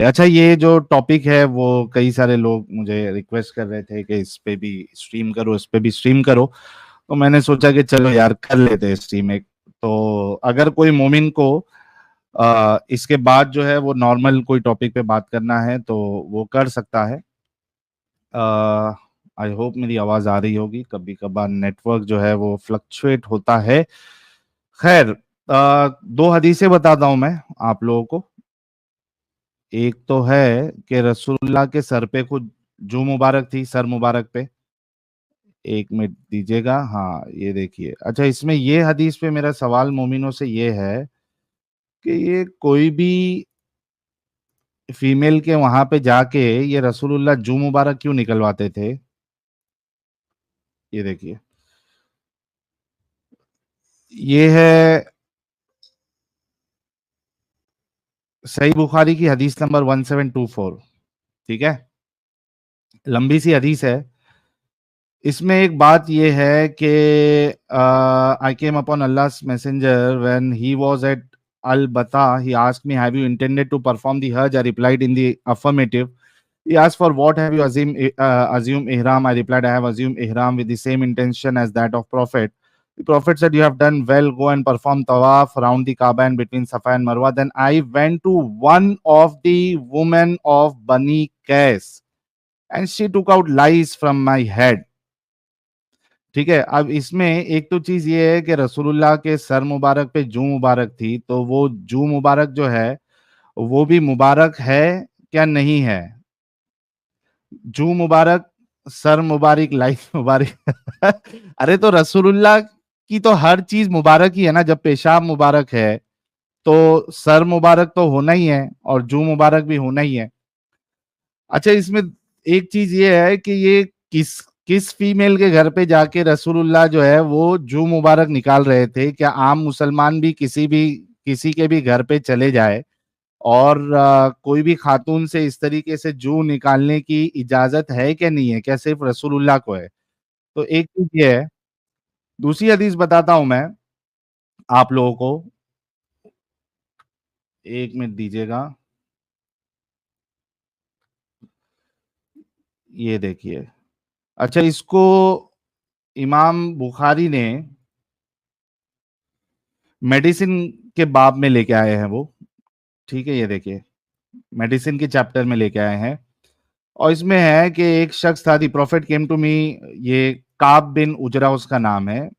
अच्छा, ये जो टॉपिक है वो कई सारे लोग मुझे रिक्वेस्ट कर रहे थे कि इस पे भी स्ट्रीम करो, इस पे भी स्ट्रीम करो। तो मैंने सोचा कि चलो यार कर लेते हैं स्ट्रीम एक। तो अगर कोई मोमिन को इसके बाद जो है वो नॉर्मल कोई टॉपिक पे बात करना है तो वो कर सकता है। आई होप मेरी आवाज आ रही होगी। कभी कभार नेटवर्क जो है वो फ्लक्चुएट होता है। खैर, दो हदीसें बताता हूं मैं आप लोगों को। एक तो है कि रसूलुल्लाह के सर पे खुद जू मुबारक थी, सर मुबारक पे। एक मिनट दीजिएगा, हाँ ये देखिए। अच्छा, इसमें ये हदीस पे मेरा सवाल मोमिनों से ये है कि ये कोई भी फीमेल के वहां पे जाके ये रसूलुल्लाह जू मुबारक क्यों निकलवाते थे। ये देखिए, ये है सही बुखारी की हदीस नंबर 1724। ठीक है, लंबी सी हदीस है। इसमें एक बात यह है कि I came upon Allah's messenger when he was at Al Batha, he asked me have you intended to perform the hajj. I replied in the affirmative. He asked for what have you assume ihram. I replied, I have assumed ihram with the same intention as that of Prophet. The Prophet said, you have done well. Go and perform tawaf around the Kaaba and between Safa and Marwa. Then I went to one of the women of Bani Qais, and she took out lice from my head. ठीक है, अब इसमें एक तो चीज ये है कि रसूलुल्लाह के सर मुबारक पे जू मुबारक थी, तो वो जू मुबारक जो है वो भी मुबारक है क्या नहीं है। जू मुबारक, सर मुबारक, लाइफ मुबारक अरे तो रसूलुल्लाह की तो हर चीज मुबारक ही है ना। जब पेशाब मुबारक है तो सर मुबारक तो होना ही है और जू मुबारक भी होना ही है। अच्छा, इसमें एक चीज ये है कि ये किस किस फीमेल के घर पे जाके रसूलुल्लाह जो है वो जू मुबारक निकाल रहे थे। क्या आम मुसलमान भी किसी के भी घर पे चले जाए और कोई भी खातून से इस तरीके से जू निकालने की इजाजत है क्या नहीं है, क्या सिर्फ रसूलुल्लाह को है। तो एक चीज ये है। दूसरी हदीस बताता हूं मैं आप लोगों को। एक मिनट दीजिएगा, ये देखिए। अच्छा, इसको इमाम बुखारी ने मेडिसिन के बाब में लेके आए हैं वो। ठीक है, ये देखिए, मेडिसिन के चैप्टर में लेके आए हैं। और इसमें है कि एक शख्स था, दी प्रॉफिट केम टू मी। ये काब बिन उजरा उसका नाम है।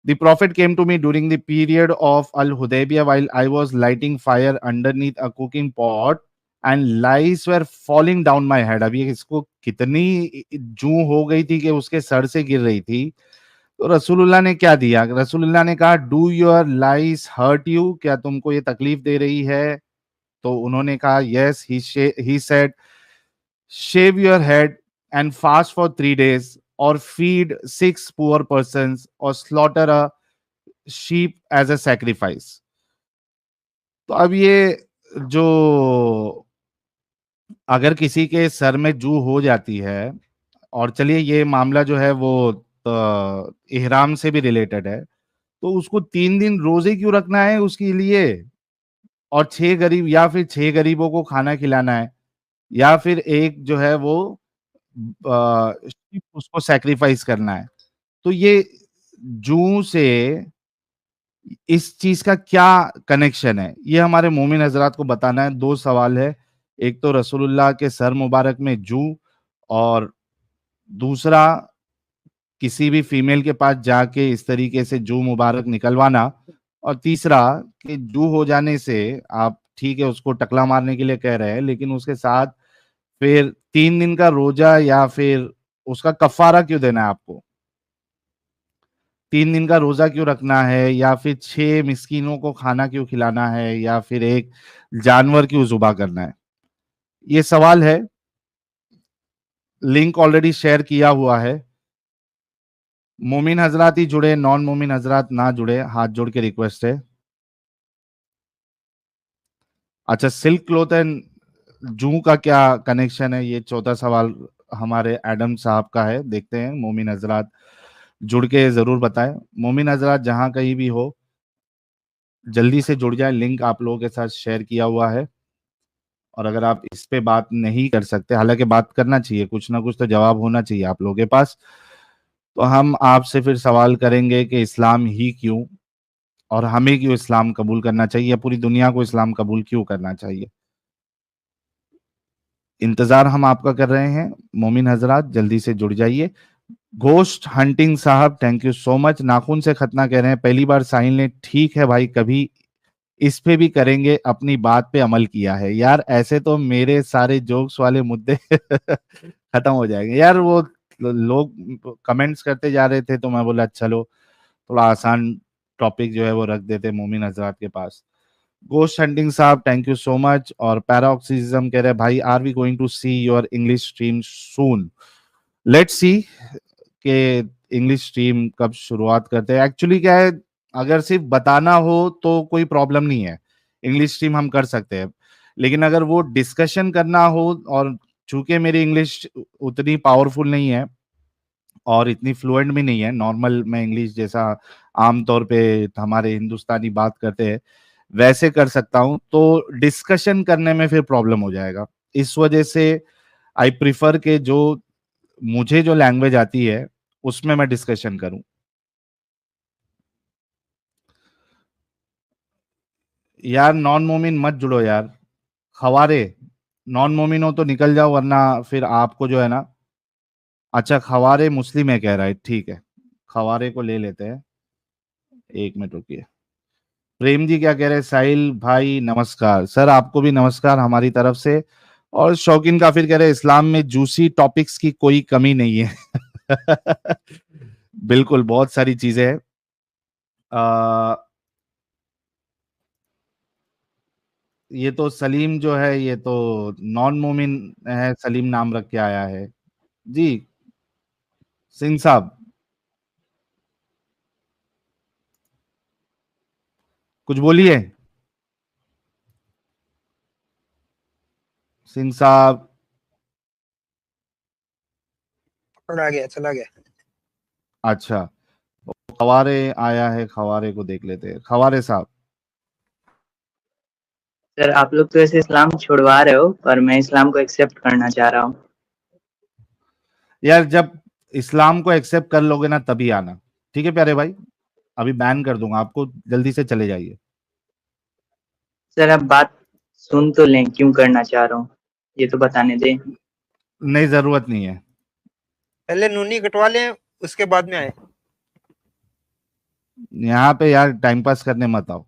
The prophet came to me during the period of Al Hudaybiyah while I was lighting fire underneath a cooking pot and lice were falling down my head. अभी इसको कितनी जूं हो गई थी कि उसके सर से गिर रही थी। तो रसूलुल्लाह ने क्या दिया, रसूलुल्लाह ने कहा, do your lies hurt you, क्या तुमको ये तकलीफ दे रही है। तो उन्होंने कहा yes. He said, shave your head and fast for 3 days, or feed 6 poor persons, or slaughter a sheep as a sacrifice. तो अब ये जो अगर किसी के सर में जू हो जाती है, और चलिए ये मामला जो है वो इहराम से भी रिलेटेड है, तो उसको 3 दिन रोजे क्यों रखना है उसके लिए। और 6 गरीब या फिर 6 गरीबों को खाना खिलाना है, या फिर एक जो है वो उसको सैक्रिफाइस करना है। तो ये जूं से इस चीज का क्या कनेक्शन है, ये हमारे मोमिन हजरात को बताना है। दो सवाल है, एक तो रसूलुल्लाह के सर मुबारक में जू, और दूसरा किसी भी फीमेल के पास जाके इस तरीके से जू मुबारक निकलवाना। और तीसरा कि जू हो जाने से आप ठीक है उसको टकला मारने के लिए कह रहे हैं, लेकिन उसके साथ फिर 3 दिन का रोजा या फिर उसका कफारा क्यों देना है आपको। 3 दिन का रोजा क्यों रखना है, या फिर 6 मिस्कीनों को खाना क्यों खिलाना है, या फिर एक जानवर क्यों जुबा करना है। ये सवाल है। लिंक ऑलरेडी शेयर किया हुआ है। मोमिन हजरात ही जुड़े, नॉन मोमिन हजरात ना जुड़े, हाथ जोड़ के रिक्वेस्ट है। अच्छा, सिल्क क्लोथ एंड जू का क्या कनेक्शन है, ये चौथा सवाल हमारे एडम साहब का है। देखते हैं, मोमिन हजरात जुड़ के जरूर बताएं। मोमिन हजरात जहां कहीं भी हो, जल्दी से जुड़ जाए। लिंक आप लोगों के साथ शेयर किया हुआ है। और अगर आप इस पे बात नहीं कर सकते, हालांकि बात करना चाहिए, कुछ ना कुछ तो जवाब होना चाहिए आप लोगों के पास, तो हम आपसे फिर सवाल करेंगे कि इस्लाम ही क्यों, और हमें क्यों इस्लाम कबूल करना चाहिए, या पूरी दुनिया को इस्लाम कबूल क्यों करना चाहिए। इंतजार हम आपका कर रहे हैं मोमिन हजरात, जल्दी से जुड़ जाइए। घोस्ट हंटिंग साहब थैंक यू सो मच। नाखून से खतना कह रहे हैं पहली बार साहिल ने, ठीक है भाई, कभी इस पे भी करेंगे, अपनी बात पे अमल किया है यार, ऐसे तो मेरे सारे जोक्स वाले मुद्दे खत्म हो जाएंगे यार। वो लोग कमेंट्स करते जा रहे थे तो मैं बोला चलो थोड़ा आसान टॉपिक जो है वो रख देते मोमिन हजरात के पास। गोस्ट हंटिंग साहब थैंक यू सो मच। और पैराऑक्सीजम कह रहे हैं भाई are we going to see your English stream soon. Let's see के इंग्लिश स्ट्रीम कब शुरुआत करते हैं। एक्चुअली क्या है, अगर सिर्फ बताना हो तो कोई प्रॉब्लम नहीं है, इंग्लिश स्ट्रीम हम कर सकते हैं, लेकिन अगर वो डिस्कशन करना हो, और चूंकि मेरी इंग्लिश उतनी पावरफुल नहीं है और इतनी फ्लुएंट भी नहीं है, नॉर्मल मैं इंग्लिश जैसा आमतौर पे हमारे हिंदुस्तानी बात करते हैं वैसे कर सकता हूं, तो डिस्कशन करने में फिर प्रॉब्लम हो जाएगा। इस वजह से आई प्रिफर के जो मुझे जो लैंग्वेज आती है उसमें मैं डिस्कशन करूं। यार नॉन मोमिन मत जुड़ो यार, खवारे, नॉन मोमिन हो तो निकल जाओ, वरना फिर आपको जो है ना। अच्छा खवारे मुस्लिम है कह रहा है, ठीक है, खवारे को ले लेते हैं। एक मिनट रुकिए। प्रेम जी क्या कह रहे हैं, साहिल भाई नमस्कार। सर आपको भी नमस्कार हमारी तरफ से। और शौकीन काफिर कह रहे हैं इस्लाम में जूसी टॉपिक्स की कोई कमी नहीं है। बिल्कुल बहुत सारी चीजें हैं। ये तो सलीम जो है ये तो नॉन मोमिन है, सलीम नाम रख के आया है जी। सिंह साहब कुछ बोलिए। सिंह साहब चला गया चला गया। अच्छा, खवारे आया है, खवारे को देख लेते हैं। खवारे साहब सर आप लोग तो ऐसे इस्लाम छुड़वा रहे हो, पर मैं इस्लाम को एक्सेप्ट करना चाह रहा हूँ। यार जब इस्लाम को एक्सेप्ट कर लोगे ना तभी आना, ठीक है प्यारे भाई, अभी बैन कर दूंगा आपको, जल्दी से चले जाइए। सर आप बात सुन तो लें, क्यों करना चाह रहा हूँ ये तो बताने दें। नहीं जरूरत नहीं है। पहले नूनी कटवा लें, उसके बाद में आए। यहाँ पे यार टाइम पास करने मत आओ,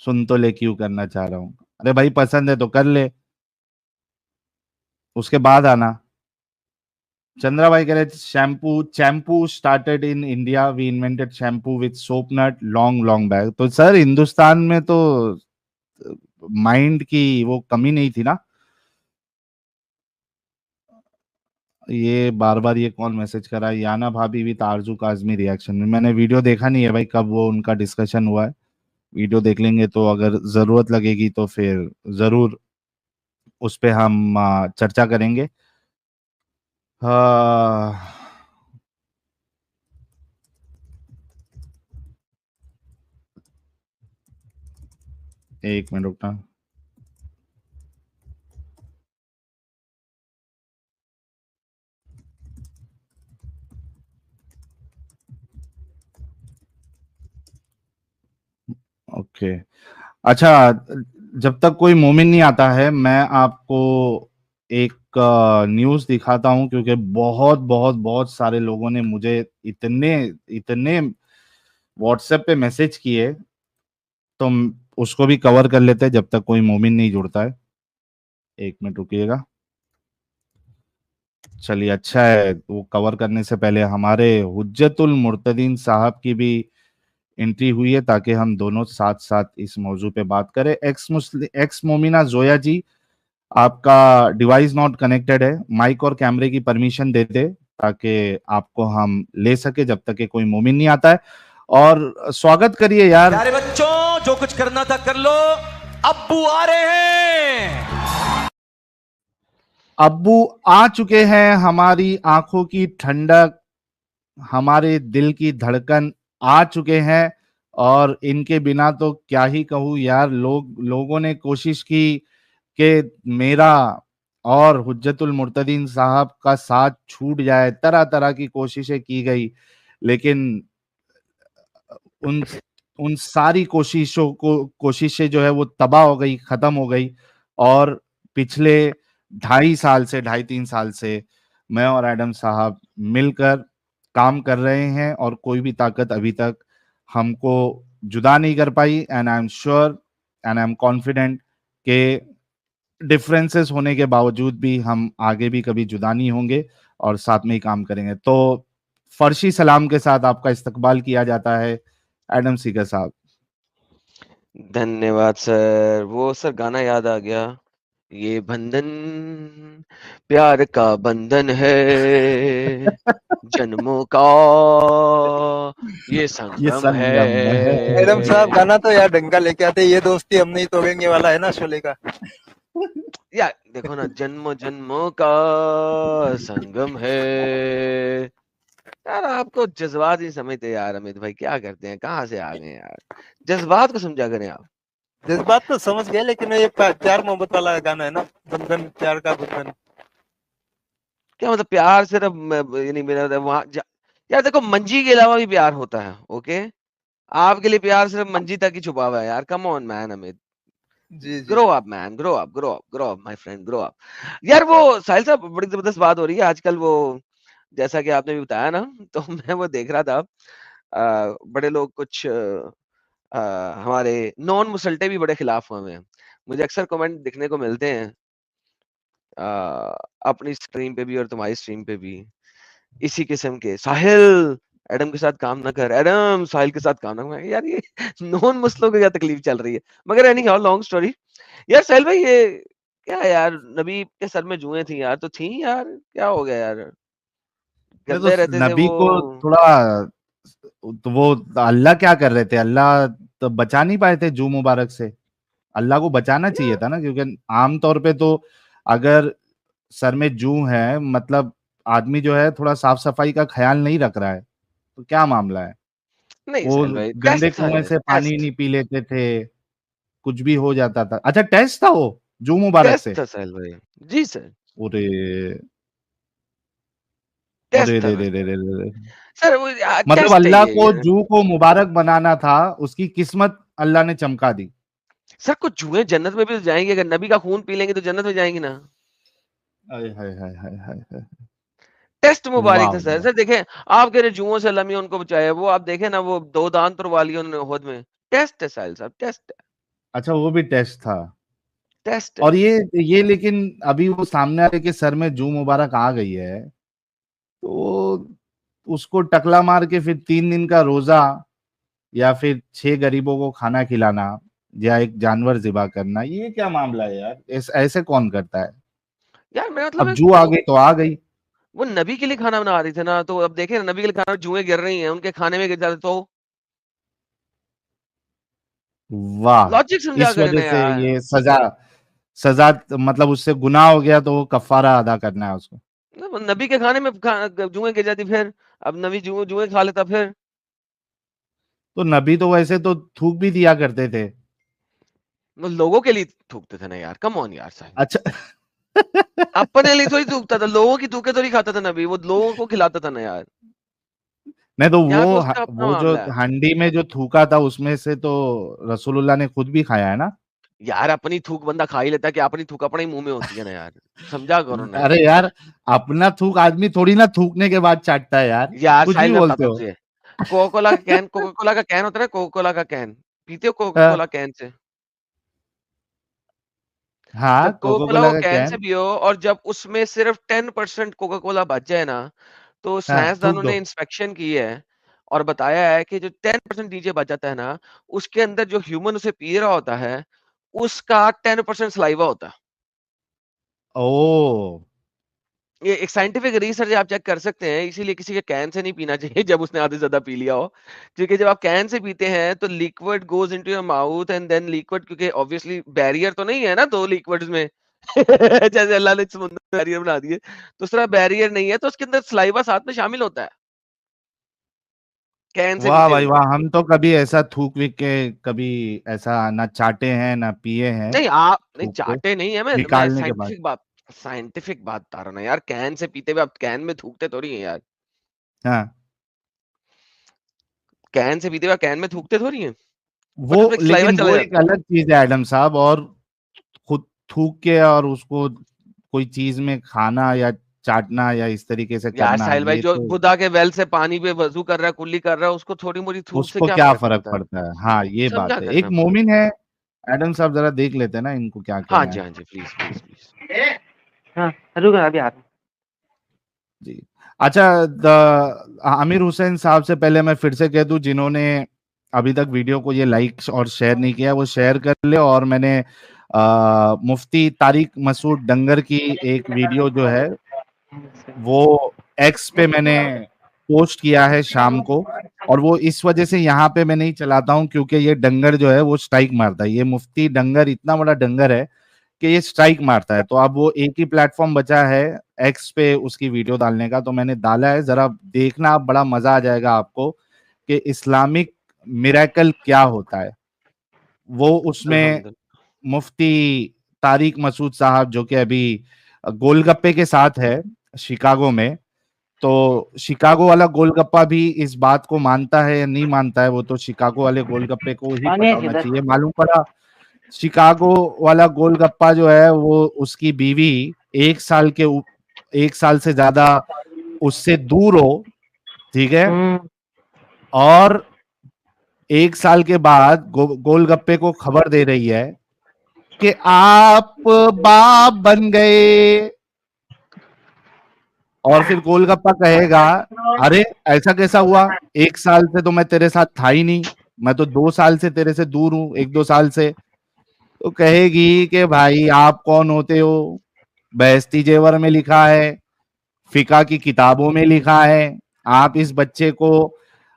सुन तो ले क्यों करना चाह रहा हूँ, अरे भाई पसंद है तो कर ले, उसके बाद आना। चंद्रा भाई कह रहे शैम्पू चैम्पू started in India, we invented shampoo with soap nut long long back. तो सर हिंदुस्तान में तो माइंड की वो कमी नहीं थी ना। ये बार बार ये कौन मैसेज करा है, याना भाभी विद आरजू काजमी रिएक्शन में, मैंने वीडियो देखा नहीं है भाई कब वो उनका डिस्कशन हुआ है, वीडियो देख लेंगे तो अगर जरूरत लगेगी तो फिर जरूर उस पे हम चर्चा करेंगे। हाँ एक मिनट रुकना। ओके अच्छा, जब तक कोई मोमिन नहीं आता है मैं आपको एक न्यूज़ दिखाता हूं, क्योंकि बहुत बहुत बहुत सारे लोगों ने मुझे इतने इतने व्हाट्सएप पे मैसेज किए, तो उसको भी कवर कर लेते हैं जब तक कोई मोमिन नहीं जुड़ता है। एक मिनट रुकिएगा। चलिए अच्छा है, वो कवर करने से पहले हमारे हुज्जतुल मुर्तदीन साहब की भी एंट्री हुई है, ताकि हम दोनों साथ साथ इस मौजू पे बात करें। एक्स मोमिना जोया जी, आपका डिवाइस नॉट कनेक्टेड है, माइक और कैमरे की परमिशन दे दे ताकि आपको हम ले सके जब तक कि कोई मोमिन नहीं आता है। और स्वागत करिए यार। प्यारे बच्चों, जो कुछ करना था कर लो, अब्बू आ रहे हैं। अब्बू आ चुके हैं, हमारी आंखों की ठंडक, हमारे दिल की धड़कन आ चुके हैं, और इनके बिना तो क्या ही कहूँ यार। लोगों ने कोशिश की कि मेरा और हुज्जतुल मुर्तदीन साहब का साथ छूट जाए, तरह तरह की कोशिशें की गई, लेकिन उन उन सारी कोशिशें जो है वो तबाह हो गई, खत्म हो गई। और पिछले 2.5 साल से 2.5-3 साल से मैं और एडम साहब मिलकर काम कर रहे हैं और कोई भी ताकत अभी तक हमको जुदा नहीं कर पाई। And I am sure and I am confident कि डिफरेंसेस होने के बावजूद भी हम आगे भी कभी जुदा नहीं होंगे और साथ में ही काम करेंगे। तो फर्शी सलाम के साथ आपका इस्तकबाल किया जाता है एडम सीकर साहब। धन्यवाद सर। वो सर गाना याद आ गया, ये बंधन प्यार का बंधन है, जन्मों का ये ये संगम है। संगम है। मैडम साहब गाना तो यार ढंग का लेके आते, ये दोस्ती हम नहीं तोड़ेंगे वाला है ना शोले का। यार देखो ना, जन्मों जन्मों का संगम है। यार आपको जज्बात ही समझते यार अमित भाई, क्या करते हैं, कहाँ से आ गए यार, जज्बात को समझा करें आप। जज्बात तो समझ गए, लेकिन ये प्यार मोहब्बत वाला गाना है ना, बंधन प्यार का बंधन। क्या मतलब प्यार सिर्फ यानी मेरा वहां यार देखो, मंजी के अलावा भी प्यार होता है, ओके। आपके लिए प्यार सिर्फ मंजी तक ही छुपा हुआ है यार, कम ऑन मैन अमित। जी जी। Grow up man, grow up, grow up, grow up my friend, grow up. यार वो साहिल साहब, बड़ी जबरदस्त बात हो रही है आजकल, वो जैसा कि आपने भी बताया ना, तो मैं वो देख रहा था, बड़े लोग कुछ हमारे नॉन मुसल्टे भी बड़े खिलाफ हुए हैं। मुझे अक्सर कमेंट दिखने को मिलते हैं अपनी स्ट्रीम पे भी और तुम्हारी स्ट्रीम पे भी, इसी किस्म के, साहिल एडम के साथ काम ना कर, एडम साहिल के साथ काम ना कर। यार ये नॉन मुस्लिम को क्या तकलीफ चल रही है, मगर एनी हाउ लॉन्ग स्टोरी। यार साहिल भाई, ये क्या है यार, नबी के सर में जुएं थी यार, तो थी यार, क्या हो गया यार, नहीं करते तो रहते थे नबी वो। को थोड़ा, तो वो अल्लाह क्या कर रहे थे, अल्लाह तो बचा नहीं पाए थे जू मुबारक से। अल्लाह को बचाना चाहिए था ना, क्योंकि आमतौर पे तो अगर सर में जू है, मतलब आदमी जो है थोड़ा साफ सफाई का ख्याल नहीं रख रहा है, तो क्या मामला है। नहीं वो साहिल भाई, गंदे टेस्ट था कुएं ये, से पानी टेस्ट नहीं पी लेते थे, कुछ भी हो जाता था। अच्छा, टेस्ट था वो जू मुबारक टेस्ट से। था साहिल भाई। जी सर, अरे, अरे टेस्ट था रे भाई। रे रे रे रे रे। सर वो मतलब टेस्ट है अल्लाह को ये। जू को मुबारक बनाना था, उसकी किस्मत अल्लाह ने चमका दी। सर कुछ जुए जन्नत में भी तो जाएंगे, अगर नबी का खून पी लेंगे तो जन्नत में जाएंगे ना। हाय हाय हाय हाय हाय हाय। टेस्ट मुबारक वाह था सर। वाह। सर देखें, आपके जो जुओं से अल्लाह मियां उनको बचाया, वो आप देखें ना, वो 2 दांत तुड़वा लिए उन्होंने ओहद में। टेस्ट है साहिल साहब, टेस्ट है, अच्छा, वो भी टेस्ट था। टेस्ट और है। ये लेकिन अभी वो सामने वाले के सर में जू मुबारक आ गई है, तो उसको टकला मार के फिर 3 दिन का रोजा, या फिर 6 गरीबों को खाना खिलाना, या एक जानवर ज़िबा करना, ये क्या मामला है यार, ऐसे कौन करता है। यार मेरा मतलब अब है, जू आ गई तो आ गई। वो नबी के लिए खाना बना रही थे ना, तो अब देखें ना, नबी के लिए खाना, जुएं गिर रही हैं उनके खाने में गिर जाते तो लॉजिक वाह, समझा इस करें वजह ना से यार। ये सजा, सजा मतलब उससे गुनाह हो गया तो वो कफारा अदा करना है उसको। नबी के खाने में जुएं गिर जाती, फिर अब नबी जुएं खा लेता फिर। तो नबी तो वैसे तो थूक भी दिया करते थे। वो लोगों के लिए थूकते थे ना यार, कम ऑन यार साहब। अच्छा। अपने लिए थोड़ी थूकता था, लोगों की थूके थोड़ी खाता था नबी, वो लोगों को खिलाता था ना यार। नहीं तो यहाँ पे उसका अपना वो जो मामला है। हांडी में जो थूका था उसमें से तो रसूलुल्लाह ने खुद भी खाया है ना। यार अपनी थूक बंदा खा ही लेता है, कि अपनी थूक अपने ही मुंह में होती है ना यार, समझा करो ना अरे यार। यार, अपना थूक आदमी थोड़ी ना थूकने के बाद चाटता है यार, यार कुछ भी साहिल मैं बोलते बताता हूँ हो। तुझे, कोका कोला का कैन होता है ना, कोका कोला का कैन, पीते हो कोका हाँ, कोला कैन से। हाँ, जब कोका कोका कोला कोला को का कैन से कैन। पियो और जब उसमें सिर्फ 10% कोका कोला बच जाए ना, तो हाँ, थूक साइंसदानों दो। ने इंस्पेक्शन की है और बताया है कि जो 10% नीचे बच जाता है ना, उसके अंदर जो ह्यूमन उसे पी रहा होता है, उसका 10% सलाइवा होता है। ओ। ये एक साइंटिफिक रिसर्च है, आप चेक कर सकते हैं। इसीलिए किसी के कैन से नहीं पीना चाहिए जब उसने आधे से ज्यादा पी लिया हो, क्योंकि जब आप कैन से पीते हैं तो liquid goes into your mouth and then liquid, क्योंकि ऑब्वियसली बैरियर तो नहीं है ना दो लिक्विड्स में जैसे अल्लाह ने समुद्र में बैरियर बना दिए, दूसरा बैरियर नहीं है, तो उसके अंदर सलाइवा साथ में शामिल होता है। कैन से वाह पीते भाई हुए। वाह, हम तो कभी ऐसा थूक विक के कभी ऐसा ना चाटे हैं ना पिए हैं नहीं आप नहीं थूक के चाहते नहीं है, मैं निकालने के बाद। साइंटिफिक बात बता रहा हूँ ना यार। कैन से पीते हुए आप कैन में थूकते थोड़ी है यार। हाँ, कैन से पीते हुए आप कैन में थूकते थोड़ी है, वो बट उसमें सलाइवा लेकिन चला वो एक जाता है। अलग चीज है एडम साहब, और खुद थूक के और उसको कोई चीज में खाना या चाटना या इस तरीके से यार करना, साहिल भाई ये जो तो बुद्धा के वेल से पानी पे वजू कर रहा है, कुल्ली कर रहा है, उसको थोड़ी मोड़ी थूक से उसको क्या क्या फर्क फर्क पड़ता है। पड़ता है। हाँ, ये समझा बात है। एक करना बात। मोमिन है एडम साहब, जरा देख लेते हैं ना इनको क्या कह हाँ रहे जी, हैं। हाँ जी, प्लीज प्लीज प्लीज। हाँ रुक अभी आ रहा हूँ। जी। अच्छा, आमिर हुसैन साहब से पहले मैं फिर से कह दूं, जिन्होंने अभी तक वीडियो को ये लाइक और शेयर नहीं किया वो शेयर कर ले। और मैंने मुफ्ती तारिक मसूद डंगर की एक वीडियो जो है वो एक्स पे मैंने पोस्ट किया है शाम को, और वो इस वजह से यहाँ पे मैं नहीं चलाता हूँ क्योंकि ये डंगर जो है वो स्ट्राइक मारता है। ये मुफ्ती डंगर इतना बड़ा डंगर है कि ये स्ट्राइक मारता है। तो अब वो एक ही प्लेटफॉर्म बचा है एक्स पे उसकी वीडियो डालने का, तो मैंने डाला है, जरा देखना, बड़ा मजा आ जाएगा आपको कि इस्लामिक मिरेकल क्या होता है। वो उसमें अल्हम्दुलिल्लाह। मुफ्ती तारिक मसूद साहब जो कि अभी गोलगप्पे के साथ है शिकागो में, तो शिकागो वाला गोलगप्पा भी इस बात को मानता है या नहीं मानता है, वो तो शिकागो वाले गोलगप्पे को ही पानी पता है होना किधर? चाहिए। मालूम पड़ा शिकागो वाला गोलगप्पा जो है वो उसकी बीवी 1 साल के 1 साल से ज्यादा उससे दूर हो, ठीक है, और 1 साल के बाद गोलगप्पे को खबर दे रही है कि आप बाप बन गए। और फिर गोलगप्पा कहेगा, अरे ऐसा कैसा हुआ, 1 साल से तो मैं तेरे साथ था ही नहीं, मैं तो 2 साल से तेरे से दूर हूं, 1-2 साल से। तो कहेगी कि भाई आप कौन होते हो, बहस्ती जेवर में लिखा है, फिका की किताबों में लिखा है, आप इस बच्चे को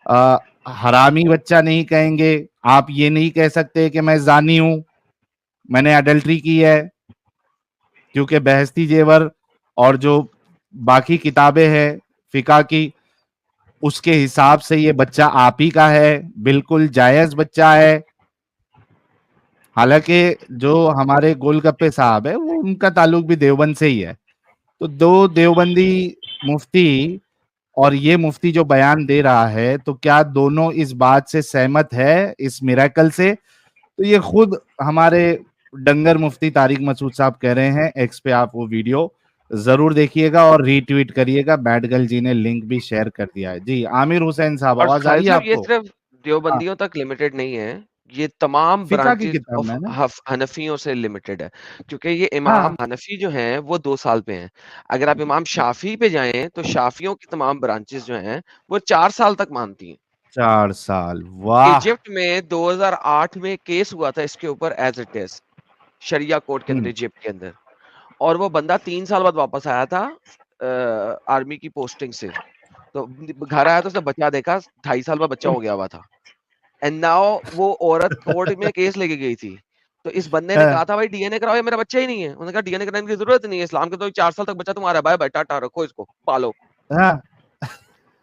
आ, हरामी बच्चा नहीं कहेंगे, आप ये नहीं कह सकते कि मैं जानी हूं, मैंने अडल्ट्री की है, क्योंकि बहस्ती जेवर और जो बाकी किताबें हैं फिका की, उसके हिसाब से ये बच्चा आप ही का है, बिल्कुल जायज बच्चा है। हालांकि जो हमारे गोलगप्पे साहब है वो उनका ताल्लुक भी देवबंद से ही है। तो दो देवबंदी मुफ्ती और ये मुफ्ती जो बयान दे रहा है, तो क्या दोनों इस बात से सहमत है इस मिरेकल से? तो ये खुद हमारे डंगर मुफ्ती तारिक मसूद साहब कह रहे हैं एक्स पे। आप वो वीडियो जरूर देखिएगा और रीट्वीट करिएगा, बैड गर्ल जी ने लिंक भी शेयर कर दिया है। जी आमिर हुसैन साहब, और आवाज आ साहिल रही है साहब ये आपको? सिर्फ हाँ, देवबंदियों तक लिमिटेड नहीं है, ये तमाम फिका की ब्रांचेस किताब ऑफ में है ना। हनफियों से लिमिटेड है। क्योंकि ये इमाम हाँ, हनफी जो हैं वो 2 साल पे हैं। अगर आप इमाम शाफी पे जाएँ तो शाफियों की तमाम ब्रांचेस जो हैं वो 4 साल तक मानती हैं। 4 साल, वाह। इजिप्ट में 2008 में केस हुआ था इसके ऊपर एज़ इट इज़, शरिया कोर्ट के अंदर हम्म, इजिप्ट के अंदर। और वो बंदा 3 साल बाद वापस आया था आर्मी की पोस्टिंग से। तो घर आया तो उसने बच्चा देखा, 2.5 साल बाद बच्चा हो गया हुआ था। एंड नाउ वो औरत कोर्ट में केस लेके गई थी। तो इस बंदे ने हाँ, कहा था भाई डीएनए कराओ, ये मेरा बच्चा ही नहीं है। उन्होंने कहा डीएनए कराने की जरूरत नहीं है, इस्लाम के तो 4 साल तक बच्चा तुम्हारा है, बाय बाय टाटा, रखो इसको, पालो। हाँ,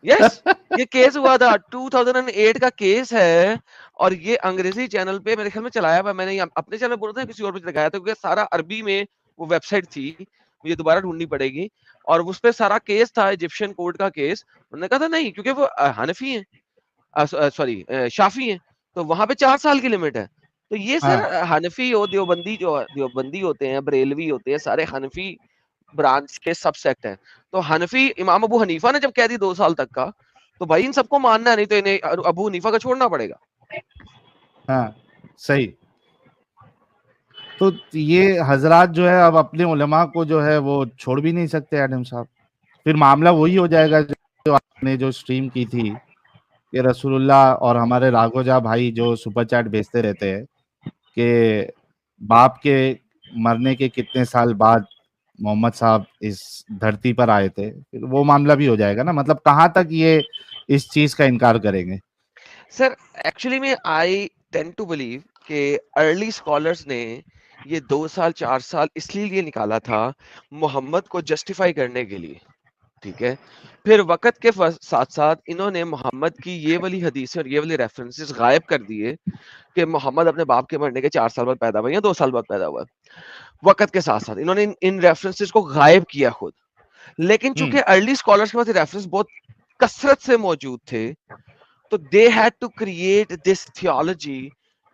यस, ये केस हुआ था, 2008 का केस है। और ये अंग्रेजी चैनल पे मेरे ख्याल में चलाया हुआ, मैंने अपने चैनल बोला था, किसी और पे दिखाया था, क्योंकि सारा अरबी में वो वेबसाइट थी, मुझे दोबारा ढूंढनी पड़ेगी। और उस पे सारा केस था, इजिप्शियन कोर्ट का केस। उन्होंने कहा था नहीं, क्योंकि वो हनफी है, सॉरी शाफी हैं, तो वहां पे 4 साल की लिमिट है। तो ये सर हाँ, हनफी और देवबंदी जो देवबंदी होते हैं, बरेलवी होते हैं, सारे हनफी ब्रांच के सब सेक्ट हैं। तो हनफी इमाम अबू हनीफा ने जब कह दी 2 साल तक का, तो भाई इन सबको मानना है, नहीं तो इन्हें अबू हनीफा का छोड़ना पड़ेगा। हाँ, सही। तो ये हजरात जो है अब अपने उलमा को जो है वो छोड़ भी नहीं सकते एडम साहब। फिर मामला वही हो जाएगा जो आपने जो स्ट्रीम की थी कि रसूलुल्लाह और हमारे राघोजा भाई जो सुपर चैट भेजते रहते हैं कि बाप के मरने के कितने साल बाद मोहम्मद साहब इस धरती पर आए थे, फिर वो मामला भी हो जाएगा ना। मतलब कहाँ तक ये इस चीज का इनकार करेंगे? सर एक्चुअली में आई टेंड टू बिलीव कि अर्ली स्कॉलर्स ने ये 2 साल 4 साल इसलिए निकाला था मोहम्मद को जस्टिफाई करने के लिए, ठीक है। फिर वक़्त के साथ-साथ इन्होंने मोहम्मद की ये वाली हदीसें और ये वाले रेफरेंसेस गायब कर दिए कि मोहम्मद अपने बाप के मरने के 4 साल बाद पैदा हुआ या 2 साल बाद पैदा हुआ। वक़्त के साथ-साथ इन्होंने इन रेफरेंसेस को गायब किया खुद। लेकिन चूँकि अर्ली स्कॉलर्स के पास रेफरेंस बहुत कसरत से मौजूद थे, तो they had to create this theology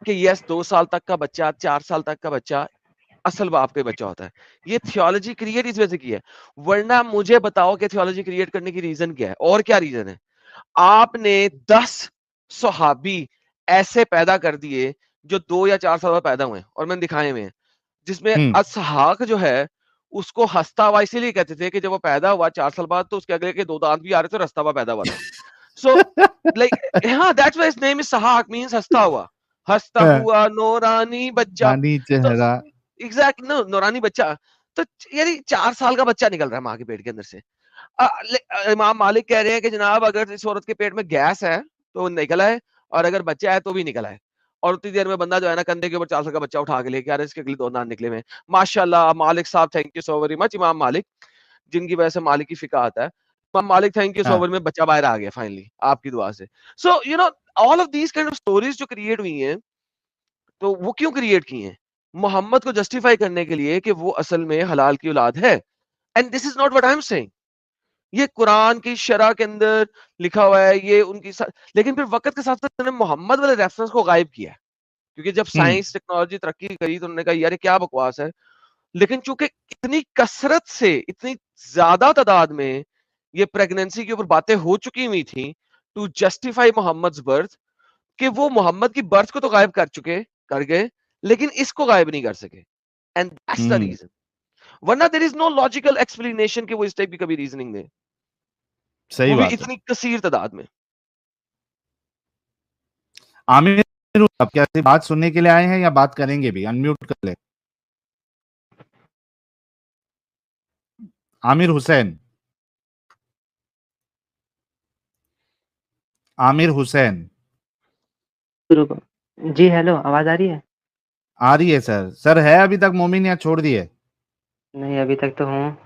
कि यस 2 साल तक का बच्चा, 4 साल तक का बच्चा असल बाप का बच्चा होता है। ये थियोलॉजी क्रिएट इस वजह से की है। वरना मुझे बताओ कि थियोलॉजी क्रिएट करने की रीज़न क्या है? और क्या रीज़न है? आपने 10 सहाबी ऐसे पैदा कर दिए जो 2 या 4 साल बाद पैदा हुए और मैंने दिखाए हुए हैं। जिसमें असहाक जो है उसको हस्ता हुआ इसीलिए कहते थे कि जब वो पैदा हुआ 4 साल बाद तो उसके अगले के 2 दांत भी आ रहे थे और हस्ता हुआ पैदा हुआ था। सो लाइक हाँ that's why his name is सहाक मींस हस्ता हुआ। हस्ता हुआ नूरानी बच्चा। रानी तो चेहरा। एग्जैक्ट नो नूरानी बच्चा। तो यानी 4 साल का बच्चा निकल रहा है माँ के पेट के अंदर से। इमाम मालिक कह रहे हैं कि जनाब अगर इस औरत के पेट में गैस है तो निकला है और अगर बच्चा है तो भी निकला है। और उतनी देर में बंदा जो है ना कंधे के ऊपर 4 साल का बच्चा उठा के लेके आ रहा है इसके अगले 2 दांत निकले हुए हैं। माशाल्लाह मालिक साहब thank you so very much इमाम मालिक जिनकी वजह से मालिक की फिका आता है। इमाम मालिक थैंक यू सो हाँ वेरी मच बच्चा बाहर आ गया फाइनली आपकी दुआ से। So you know all of these kind of stories जो क्रिएट हुई हैं तो वो क्यों क्रिएट की हैं? मोहम्मद को जस्टिफाई करने के लिए कि वो असल में हलाल की औलाद है। And this is not what I am saying. ये कुरान की शरह के अंदर लिखा हुआ है ये उनकी लेकिन फिर वक्त के साथ साथ उन्होंने मोहम्मद वाले रेफरेंस को गायब किया क्योंकि जब साइंस टेक्नोलॉजी तरक्की करी तो उन्होंने कहा यार ये क्या बकवास है। लेकिन चूंकि इतनी कसरत से इतनी ज्यादा तादाद में ये प्रेगनेंसी के ऊपर बातें हो चुकी हुई थी टू जस्टिफाई मोहम्मद बर्थ कि वो मोहम्मद की बर्थ को तो गायब कर गए लेकिन इसको गायब नहीं कर सके। And that's the reason. वरना there is no logical explanation कि वो इस टाइप की कभी रीजनिंग में सही वो भी बात है। इतनी कसीर तादाद में। आमिर आप क्या सिर्फ बात सुनने के लिए आए हैं या बात करेंगे भी? अनम्यूट कर ले। आमिर हुसैन। आमिर हुसैन। जी हेलो, आवाज आ रही है? आ रही है सर। सर है अभी तक मोमिन या छोड़ दिए? नहीं अभी तक तो हूँ।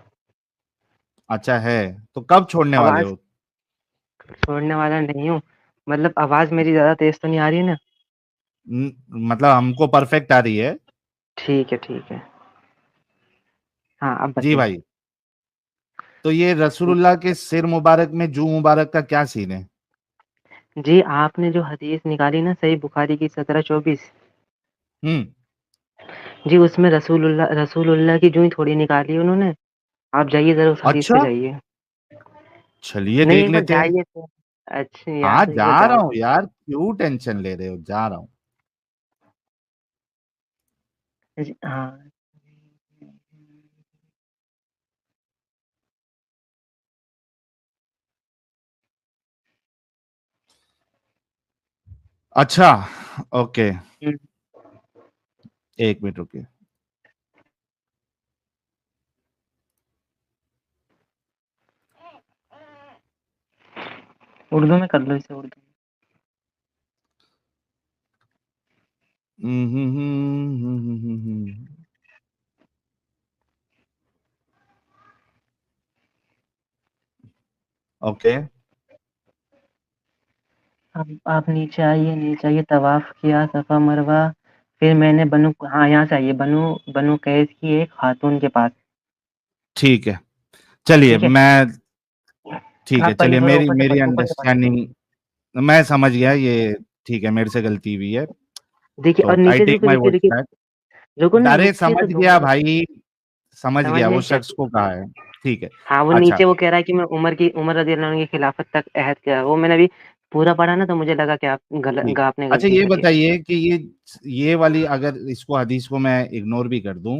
अच्छा है तो कब छोड़ने वाले आवाज हो? छोड़ने वाला नहीं हूँ। मतलब आवाज मेरी ज्यादा तेज तो नहीं आ रही है ना? मतलब हमको परफेक्ट आ रही है। ठीक है। हाँ अब जी बताइए। भाई। तो ये रसूलुल्लाह के सिर मुबारक में जू मुबारक का क्या सीन है? जी आपने जो हदीस निकाली ना सही बुखारी की 1724। जी उसमें रसूलुल्लाह की जूं थोड़ी निकाली उन्होंने। आप जाइए जरा उस हदीस पे अच्छा जाइए। चलिए नहीं देख एक बार लेते हैं। जाइए तो। अच्छा हाँ यार एक जा बार रहा हूँ जाइए। यार, क्यों टेंशन ले रहे हो, जा रहा हूँ। हाँ अच्छा ओके। हम्म, 1 मिनट रुकिए। उर्दू में कर लो इसे उर्दू। ओके अब आप नीचे आइए तवाफ किया सफा मरवा। फिर मैंने हाँ यहाँ से आइए बनु कैस की एक खातून के पास। ठीक है। चलिए ठीक है मैं ठीक है आप पढ़िए चलिए थोड़ा मेरी मेरी ऊपर से पढ़िए। अंडरस्टैंडिंग मैं समझ गया ये। ठीक है मेरे से गलती हुई है। देखिए और तो आई नीचे टेक देखो माय देखिए वर्ड्स देखिए बैक। रुको ना अरे रुकिए समझ तो गया दोबारा। भाई, समझ समझ गया वो गए क्या? शख्स को कहा है। ठीक है। हाँ वो अच्छा नीचे वो कह रहा है कि मैं उमर रजी अल्लाह अन्हु की खिलाफत तक अहद किया। वो मैंने अभी पूरा पढ़ा ना तो मुझे लगा कि ठीक। आपने अच्छा गलती ये करी है। बताइए कि ये वाली अगर इसको हदीस को मैं इग्नोर भी कर दूं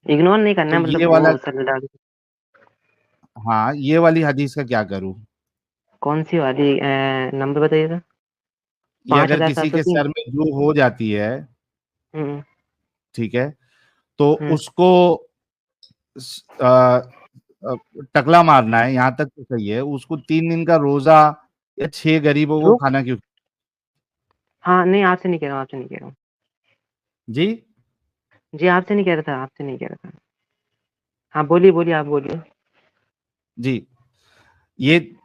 इग्नोर नहीं करना तो है ये मतलब वाला, वो सल्लल्लाहु अलैहि। हाँ ये वाली हदीस का क्या करूं? कौन सी वाली नंबर बताइएगा। ये पाँच अगर हजार किसी सात सौ के तीन सर में जू हो जाती है, हम्म ठीक है, तो हम्म उसको अ, टकला मारना है, यहाँ तक तो सही है। उसको 3 दिन का रोजा या 6 गरीबों को रुक खाना क्यों? हाँ नहीं आपसे नहीं कह रहा हूँ आपसे नहीं कह रहा हूँ। जी जी आपसे नहीं कह रहा था आपसे नहीं कह रहा था। हाँ बोलिए बोलिए आप बोलिए। जी, ये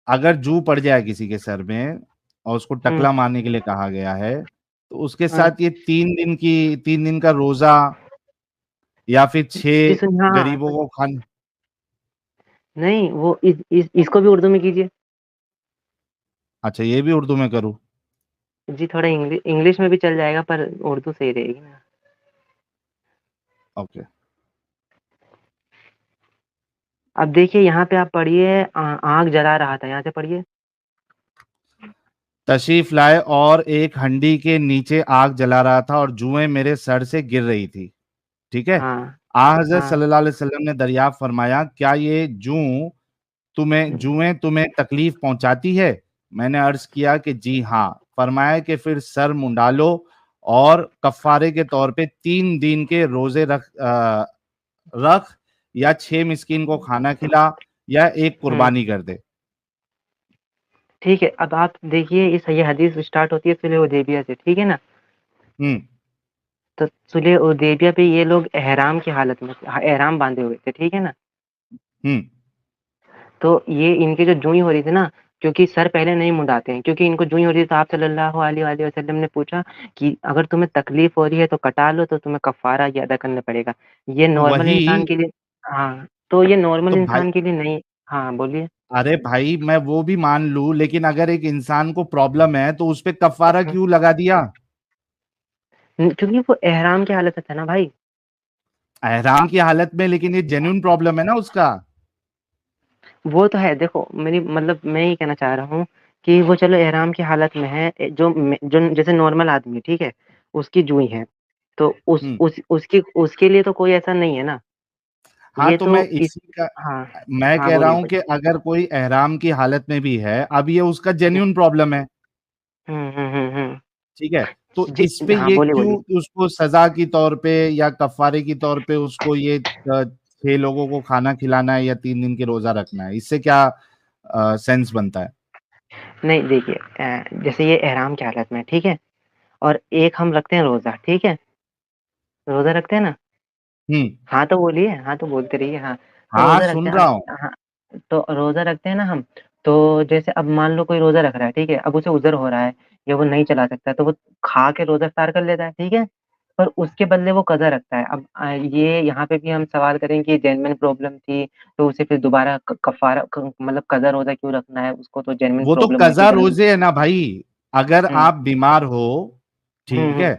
अगर जू पड़ जाए किसी के सर में और उसको टकला मारने के लिए कहा गया है, तो उसके साथ ये 3 दिन का रोजा या फिर जी 6 सुनिए, हाँ, गरीबों को खाना। नहीं वो इसको भी उर्दू में कीजिए। अच्छा, ये भी उर्दू में करूँ? जी थोड़ा इंग्लिश में भी चल जाएगा, पर उर्दू सही रहेगी ना। ओके। अब देखिए यहाँ पे आप पढ़िए, आग जला रहा था, यहाँ से पढ़िए। तशरीफ लाए और एक हंडी के नीचे आग जला रहा था और जुएं मेरे सर से गिर रही थी। ठीक है। हाँ हजरत हाँ। सल्लल्लाहु अलैहि वसल्लम ने दरियाफ्त फरमाया, क्या ये जुएं तुम्हें तकलीफ पहुंचाती है? मैंने अर्ज किया कि जी हाँ। फरमाया कि फिर सर मुंडा लो और कफारे के तौर पे 3 दिन के रोजे रख या 6 मिस्कीन को खाना खिला या एक कुर्बानी कर दे। ठीक है, अब आप देखिए ये हदीस स्टार्ट होती है सुलह हुदैबिया से, ठीक है ना। तो सुलह हुदैबिया पे ये लोग एहराम की हालत में एहराम बांधे हुए थे, ठीक है ना। तो ये इनकी जो जुई हो रही थी ना, क्योंकि सर पहले नहीं मुंडाते हैं, क्योंकि इनको जुई हो रही थी, तो आप सल्लल्लाहु अलैहि वसल्लम ने पूछा कि अगर तुम्हें तकलीफ हो रही है तो कटा लो, तो तुम्हें कफारा ये अदा करना पड़ेगा। ये तो नॉर्मल इंसान वही के लिए, हाँ, तो ये नॉर्मल तो भाई, इंसान के लिए नहीं। हाँ बोलिए। अरे भाई मैं वो भी मान लूं, लेकिन अगर एक इंसान को प्रॉब्लम है तो उस पे कफारा क्यों लगा दिया? क्योंकि वो एहराम की हालत में था ना भाई। एहराम की हालत में, लेकिन ये जेन्युइन प्रॉब्लम है ना उसका। वो तो है, देखो मेरी मतलब मैं ये कहना चाह रहा हूँ कि वो चलो एहराम की हालत में है, जो जैसे नॉर्मल आदमी, ठीक है, उसकी जुई है, तो हम्म उसकी उसके लिए तो कोई ऐसा नहीं है ना। हाँ, ये तो तो मैं इस इसी का हाँ मैं हाँ कह रहा बोलिए हूं कि बोलिए। अगर कोई एहराम की हालत में भी है, अब ये उसका जेन्युइन प्रॉब्लम है। ठीक है। तो जी इस पे हाँ ये बोलिए क्यों बोलिए। उसको सजा की तौर पे या कफारे की तौर पे उसको ये 6 लोगों को खाना खिलाना है या 3 दिन की रोजा रखना है? इससे क्या सेंस बनता है? नहीं देखिए, जैसे ये एहराम की हालत में है, ठीक है, और एक हम रखते हैं रोजा, ठीक है, रोजा रखते हैं ना। हम्म हाँ तो बोलिए, हाँ तो बोलते रहिए, हाँ। तो हाँ, रोजा रखते सुन हैं रहा हूँ। हाँ। तो रोजा रखते हैं ना हम। तो जैसे अब मान लो कोई रोजा रख रहा है, ठीक है, अब उसे उज़र हो रहा है या वो नहीं चला सकता, तो वो खा के रोजा इफ्तार कर लेता है, ठीक है, पर उसके बदले वो कज़ा रखता है। अब ये यहाँ पे भी हम सवाल करें कि जेन्युइन प्रॉब्लम थी, तो उसे फिर दोबारा कफारा मतलब कज़ा रोजा क्यों रखना है, उसको तो जेन्युइन वो तो प्रॉब्लम हुई थी कज़ा जन्म। रोजे है ना भाई। अगर हुँ, आप बीमार हो, ठीक हुँ, है,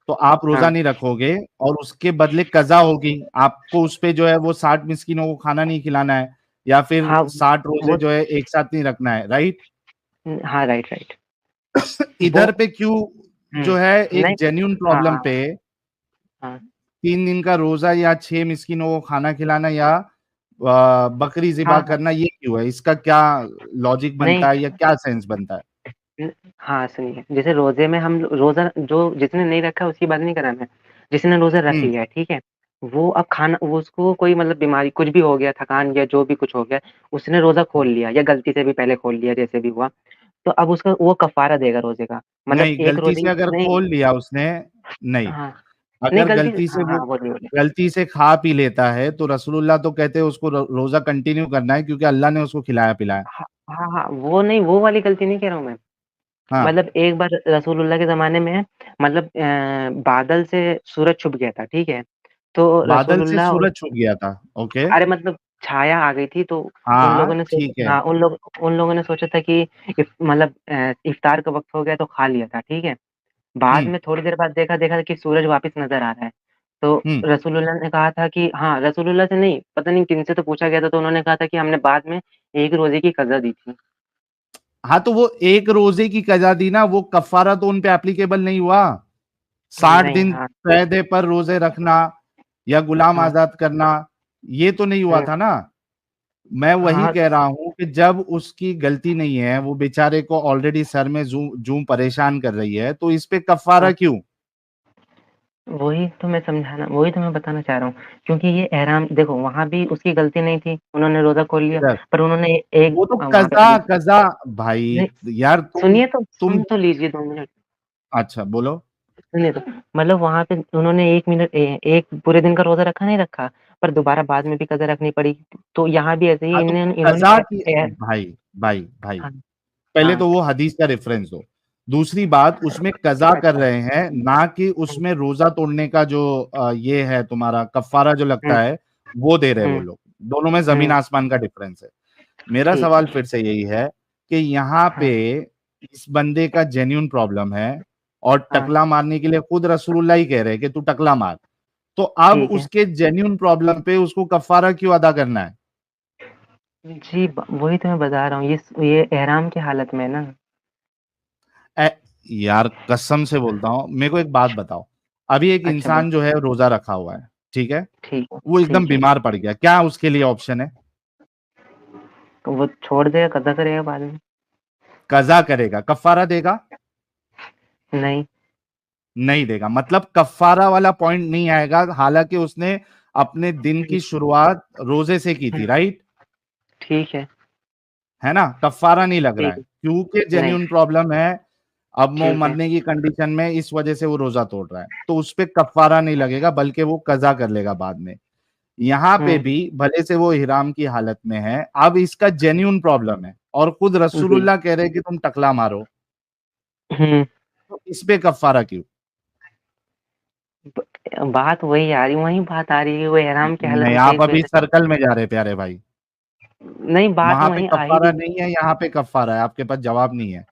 तो आप रोजा हाँ, नहीं रखोगे और उसके बदले कज़ा होगी। आपको उस पे जो है वो 60 मिस्किनों को खाना नहीं खिलाना है या फिर हाँ, 60 रोजे वो जो है एक साथ नहीं रखना है, राइट? हाँ, राइट, राइट। वो इधर पे क्यों हुँ, जो है एक नहीं, जेन्युइन हाँ, प्रॉब्लम हाँ, पे हाँ, 3 दिन का रोजा या 6 मिस्किनों को खाना खिलाना या बकरी ज़िबा हाँ, हाँ, करना, ये क्यों है? इसका क्या लॉजिक नहीं, बनता है या क्या सेंस बनता है? हाँ सुनिए, जैसे रोजे में हम रोजा जो जिसने नहीं रखा उसकी बात नहीं कर रहा मैं, जिसने रोजा रख हम्म लिया है, ठीक है, वो अब खाना वो उसको कोई मतलब बीमारी कुछ भी हो गया, थकान या जो भी कुछ हो गया, उसने रोजा खोल लिया या गलती से भी पहले खोल लिया, जैसे भी हुआ, तो अब उसका वो कफारा देगा रोजे का, मतलब नहीं, एक गलती रोजे से अगर नहीं। खोल लिया उसने, नहीं, हाँ, नहीं अगर गलती गलती से हाँ, वो हाँ, बोलिए, बोलिए। गलती से खा पी लेता है तो रसूलुल्लाह तो कहते हैं उसको रोजा कंटिन्यू करना है, क्योंकि अल्लाह ने उसको खिलाया पिलाया। हाँ, हाँ, हाँ, वो नहीं, वो वाली गलती नहीं कह रहा हूँ मैं। हाँ, मतलब एक बार रसूलुल्लाह के ज़माने में मतलब बादल से सूरज छुप गया था, ठीक है? तो बादल से रसूलुल्लाह सूरज छुप गया था। ओके। अरे मतलब छाया आ गई थी, तो उन हाँ, लोगों ने ठीक है। उन लोगों ने सोचा था कि मतलब इफ्तार का वक़्त हो गया तो खा लिया था, ठीक है? बाद हम्म में थोड़ी देर बाद देखा कि सूरज वापस नज़र आ रहा है। तो हम्म रसूलुल्लाह ने कहा था कि हाँ, रसूलुल्लाह से नहीं, पता नहीं किनसे तो पूछा गया था, तो उन्होंने कहा था कि हमने बाद में एक रोज़े की कज़ा दी थी। हाँ, तो वो एक रोजे की कजा दी ना, वो कफारा तो उन पे एप्लीकेबल नहीं हुआ। 60 नहीं, दिन हाँ, कैदे पर रोजे रखना या गुलाम हाँ, आजाद करना, ये तो नहीं हुआ हुँ, था ना। मैं वही हाँ, कह रहा हूं कि जब उसकी गलती नहीं है, वो बेचारे को ऑलरेडी सर में जू जू परेशान कर रही है, तो इस पे कफारा हाँ। क्यों? वही तो मैं बताना चाह रहा हूँ, क्योंकि ये एहराम देखो वहाँ भी उसकी गलती नहीं थी, उन्होंने रोज़ा खोल लिया, इधर पर उन्होंने एक वो तो वहाँ पे कजा कजा भाई। नहीं, यार तुम सुनिए तो तुम सुन तो लीजिए 2 मिनट। अच्छा, बोलो। सुनिए तो, मतलब वहाँ पे उन्होंने 1 मिनट एक पूरे दिन का रोज़ा रखा नहीं रखा, पर दोबारा बाद में भी कज़ा रखनी पड़ी। तो यहाँ भी ऐसे ही हाँ, तो इन्होंने कज़ा की ए भाई हाँ, पहले हाँ। तो वो हदीस का रेफरेंस दो। दूसरी बात, उसमें कज़ा कर अच्छा। रहे हैं, ना कि उसमें रोज़ा तोड़ने का जो ये है तुम्हारा कफ़ारा जो लगता है, वो दे रहे हैं वो लोग। दोनों में ज़मीन आसमान का डिफरेंस है। मेरा ठीक सवाल है। फिर से यही है कि यहाँ पे हाँ, इस बंदे का जेन्युइन प्रॉब्लम है और हाँ, टकला मारने के लिए खुद रसूलुल्लाह ही कह रहे हैं कि तू टकला मार। तो अब ठीक है। उसके जेन्युइन प्रॉब्लम पे उसको कफ़ारा क्यों अदा करना है? जी, ब वही तो मैं बता रहा हूँ, ये एहराम की हालत में है ना। ए, यार कसम से बोलता हूँ, मेरे को एक बात बताओ। अभी एक अच्छा इंसान जो है रोजा रखा हुआ है, ठीक है? ठीक है, वो एकदम ठीक है। बीमार पड़ गया, क्या उसके लिए ऑप्शन है? तो वो छोड़ देगा, कज़ा करेगा बाद में। कज़ा करेगा, कफ़ारा देगा? नहीं, नहीं देगा, मतलब कफ़ारा वाला पॉइंट नहीं आएगा, हालांकि उसने अपने दिन की शुरुआत रोजे से की थी, राइट? ठीक है ना? कफ़ारा नहीं लग रहा ठीक है है। क्योंकि नहीं, जेन्युइन प्रॉब्लम है। अब वो ठीक है। मरने की कंडीशन में, इस वजह से वो रोजा तोड़ रहा है, तो उस पे कफ़ारा नहीं लगेगा, बल्कि वो कज़ा कर लेगा बाद में। यहाँ पे हुँ, भी भले से वो इहराम की हालत में है, अब इसका जेन्युइन प्रॉब्लम है और खुद जी। रसूलुल्लाह कह रहे हैं कि तुम टकला मारो, हुँ, तो इस पे कफ़ारा क्यों? ब बात वही आ रही वही बात आ रही है, वो एहराम की हालत नहीं, में था आप इस वजह अभी से। सर्कल में जा रहे हैं प्यारे भाई। नहीं, बात वहां पे वहीं आ ही कफ़ारा रही। नहीं है, यहाँ पे कफ़ारा है, आपके पास जवाब नहीं है।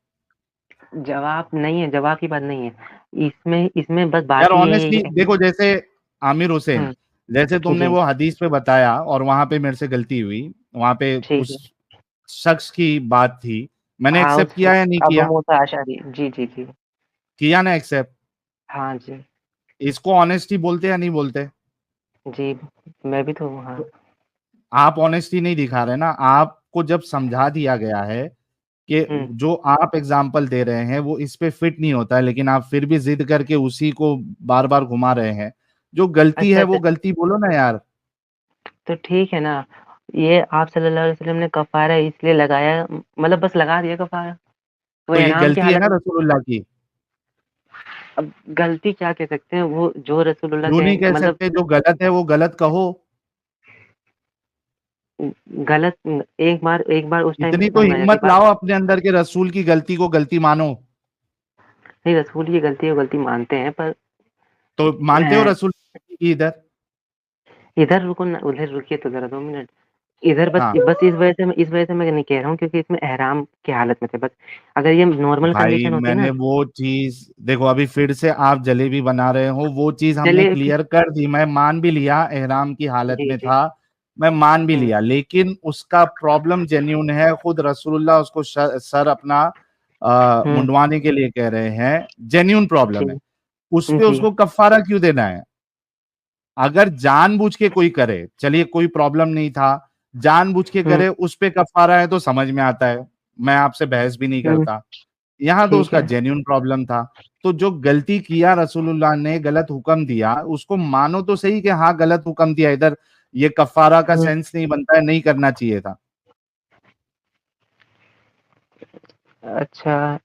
जवाब नहीं है, जवाब की बात नहीं है। इसमें इसमें बस यार बात ही ये है ऑनेस्टली कि देखो, जैसे आमिर हुसैन, हुँ, जैसे तुमने जी, वो हदीस पे बताया और वहां पे मेरे से गलती हुई, वहां पे ठीक है। उस शख्स की बात थी, मैंने हाँ, एक्सेप्ट उस किया या नहीं अबू किया? मूसा अशअरी। जी, जी, जी। किया ना एक्सेप्ट? हाँ जी, इसको ऑनेस्टी बोलते या नहीं बोलते? जी, मैं भी तो हाँ। तो आप ऑनेस्टी नहीं दिखा रहे ना। आपको जब समझा दिया गया है कि हुँ, जो आप एग्जाम्पल दे रहे हैं वो इस पे फिट नहीं होता है, लेकिन आप फिर भी जिद करके उसी को बार बार घुमा रहे हैं, जो गलती अच्छा, है अच्छा, वो गलती बोलो ना यार। तो ठीक है ना। ये आप सल्लल्लाहु अलैहि वसल्लम ने कफ़ारा इसलिए लगाया, मतलब बस लगा दिया कफ़ारा। वो तो ये इहराम की गलती है हालत ना में। रसूलुल्लाह की? अब गलती क्या कह सकते हैं, वो जो रसूलुल्लाह यूं के नहीं कह मतलब सकते, जो गलत है वो गलत कहो। गलत एक बार उस टाइम पे इतनी तो समझ में आ जाती हिम्मत बात। लाओ अपने अंदर के, रसूल की गलती को गलती मानो। नहीं, रसूल की गलती है, गलती मानते हैं, पर तो मानते हो अ, रसूल की इधर? इधर रुको ना, उधर रुकिए तो ज़रा 2 मिनट। इधर हाँ बस इस वजह से मैं नहीं कह रहा हूँ क्योंकि इसमें एहराम की हालत में थे बस। अगर ये नॉर्मल भाई, कंडीशन होती मैंने ना। वो चीज देखो, अभी फिर से आप जलेबी बना रहे हो। वो चीज हमने चलिए फिर। क्लियर कर दी, मैं मान भी लिया एहराम की हालत जी, में जी। था, मैं मान भी हुँ, लिया, लेकिन उसका प्रॉब्लम जेन्यून है। खुद रसूलुल्लाह उसको सर अपना हुँ, मुंडवाने के लिए कह रहे हैं, जेन्यून प्रॉब्लम है। जी, उस पे जी। उसको कफ्फारा क्यों देना है? अगर जानबूझ के कोई करे, चलिए कोई प्रॉब्लम नहीं था, जानबूझ के हुँ, करे उस पे कफ्फारा है तो समझ में आता है, मैं आपसे बहस भी नहीं हुँ, करता। यहाँ तो ठीक उसका है। जेन्युइन प्रॉब्लम था। तो जो गलती किया रसूलुल्लाह ने, गलत हुक्म दिया, उसको मानो तो सही कि हाँ गलत हुक्म दिया, इधर ये कफ़ारा का हुँ, सेंस नहीं बनता है, नहीं करना चाहिए था। अच्छा,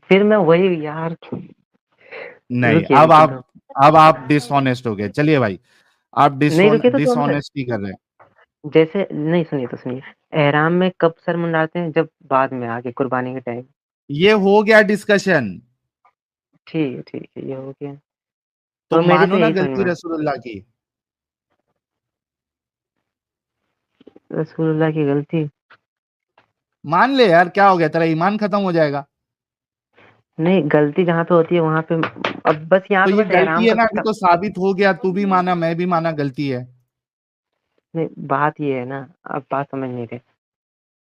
फिर मैं वही यार। नहीं, रुकिए, रुकिए 2। अब आप डिसऑनेस्ट हो गए। चलिए भाई, आप नहीं, रुकिए तो 2 मिनट। डिसऑनेस्टी कर रहे हैं। जैसे नहीं, सुनिए तो सुनिए। एहराम में कब सर मुंडाते हैं? जब बाद में आके कुर्बानी के टाइम। ये हो गया डिस्कशन। ठीक है, ये हो गया। तो तो मेरी मानो तो ना यही समझ गलती में आया, रसूलुल्लाह की। रसूलुल्लाह की गलती। मान ले यार, क्या हो गया, तेरा ईमान खत्म हो जाएगा? नहीं, गलती जहाँ पे होती है वहाँ पे। अब बस यहाँ तो पे ये बस गलती एहराम है का ना, अभी तो साबित हो गया, तू भी माना मैं भी माना गलती है। नहीं, बात ये है ना, आप बात समझ नहीं रहे।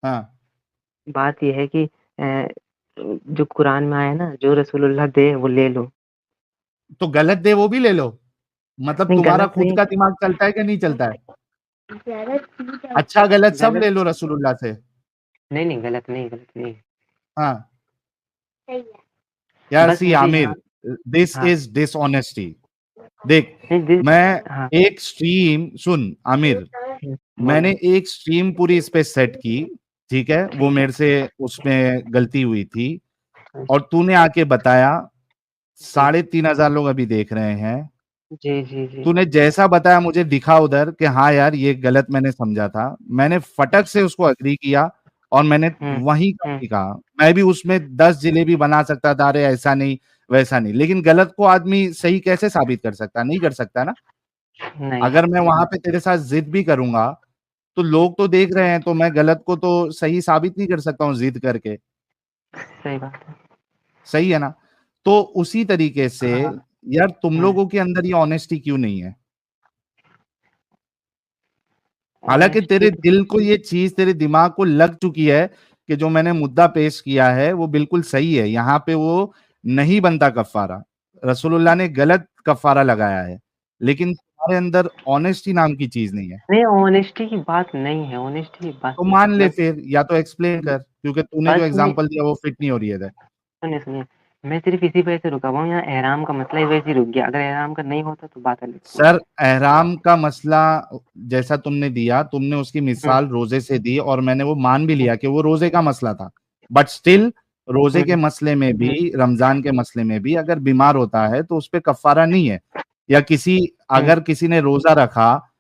हाँ, बात ये है कि जो कुरान में आया है ना, जो रसूलुल्लाह दे वो ले लो। तो गलत दे वो भी ले लो। मतलब नहीं, तुम्हारा गलत खुद नहीं। का दिमाग चलता है कि नहीं चलता है? अच्छा गलत सब गलत ले लो रसूलुल्लाह से। नहीं, नहीं, गलत नहीं, गलत नहीं। हाँ यार, बस सी मुझे आमिर, यहाँ। दिस हाँ, इज डिसऑनेस्टी। देख, नहीं दिस मैं हाँ। एक स्ट्रीम सुन आमिर, मैंने बोलो। एक स्ट्रीम पूरी इस पे सेट की, ठीक है, वो ठीक है। मेरे से उसमें गलती हुई थी, अच्छा, और तूने आके बताया 3,500 लोग अभी देख रहे हैं। जी, जी, जी। तूने जैसा बताया मुझे दिखा उधर कि हाँ यार ये गलत मैंने समझा था, मैंने फटक से उसको एग्री किया और मैंने वहीं का वहीं कहा। मैं भी उसमें 10 जलेबी बना सकता था, अरे ऐसा नहीं वैसा नहीं, लेकिन गलत को आदमी सही कैसे साबित कर सकता है? नहीं कर सकता ना। नहीं, अगर मैं वहां पे तेरे साथ जिद भी करूंगा तो लोग तो देख रहे हैं, तो मैं गलत को तो सही साबित नहीं कर सकता हूँ जिद करके। सही बात है। सही है ना? तो उसी तरीके से हाँ, यार तुम हुँ। लोगों के अंदर ये ऑनेस्टी क्यों नहीं है? हालांकि ऑनेस्टी तेरे दिल को ये चीज, तेरे दिमाग को लग चुकी है कि जो मैंने मुद्दा पेश किया है वो बिल्कुल सही है, यहाँ पे वो नहीं बनता कफ्फारा, रसूलुल्लाह ने गलत कफ्फारा लगाया है, लेकिन तुम्हारे अंदर ऑनेस्टी नाम की चीज नहीं है। नहीं, ऑनेस्टी की बात नहीं है, ऑनेस्टी की बात तो नहीं मान है। ले फिर, या तो एक्सप्लेन कर, क्योंकि तूने जो बस मैं एग्जांपल दिया वो फिट नहीं हो रही है इधर। सुनिए, मैं सिर्फ़ इसी वजह से रुका हुआ हूँ, यहाँ एहराम का मसला इस वजह से रुक गया, अगर एहराम का नहीं होता तो बात अलग थी। सर एहराम का मसला जैसा तुमने दिया, तुमने उसकी हुँ, मिसाल रोजे से दी और मैंने वो मान भी हुँ, लिया कि वो रोजे का मसला था, बट स्टिल रोजे के हुँ, मसले में हुँ, भी, रमजान के मसले में भी अगर बीमार होता है तो उस पे कफ्फारा नहीं है। या किसी, हुँ, अगर किसी ने रोजा रखा,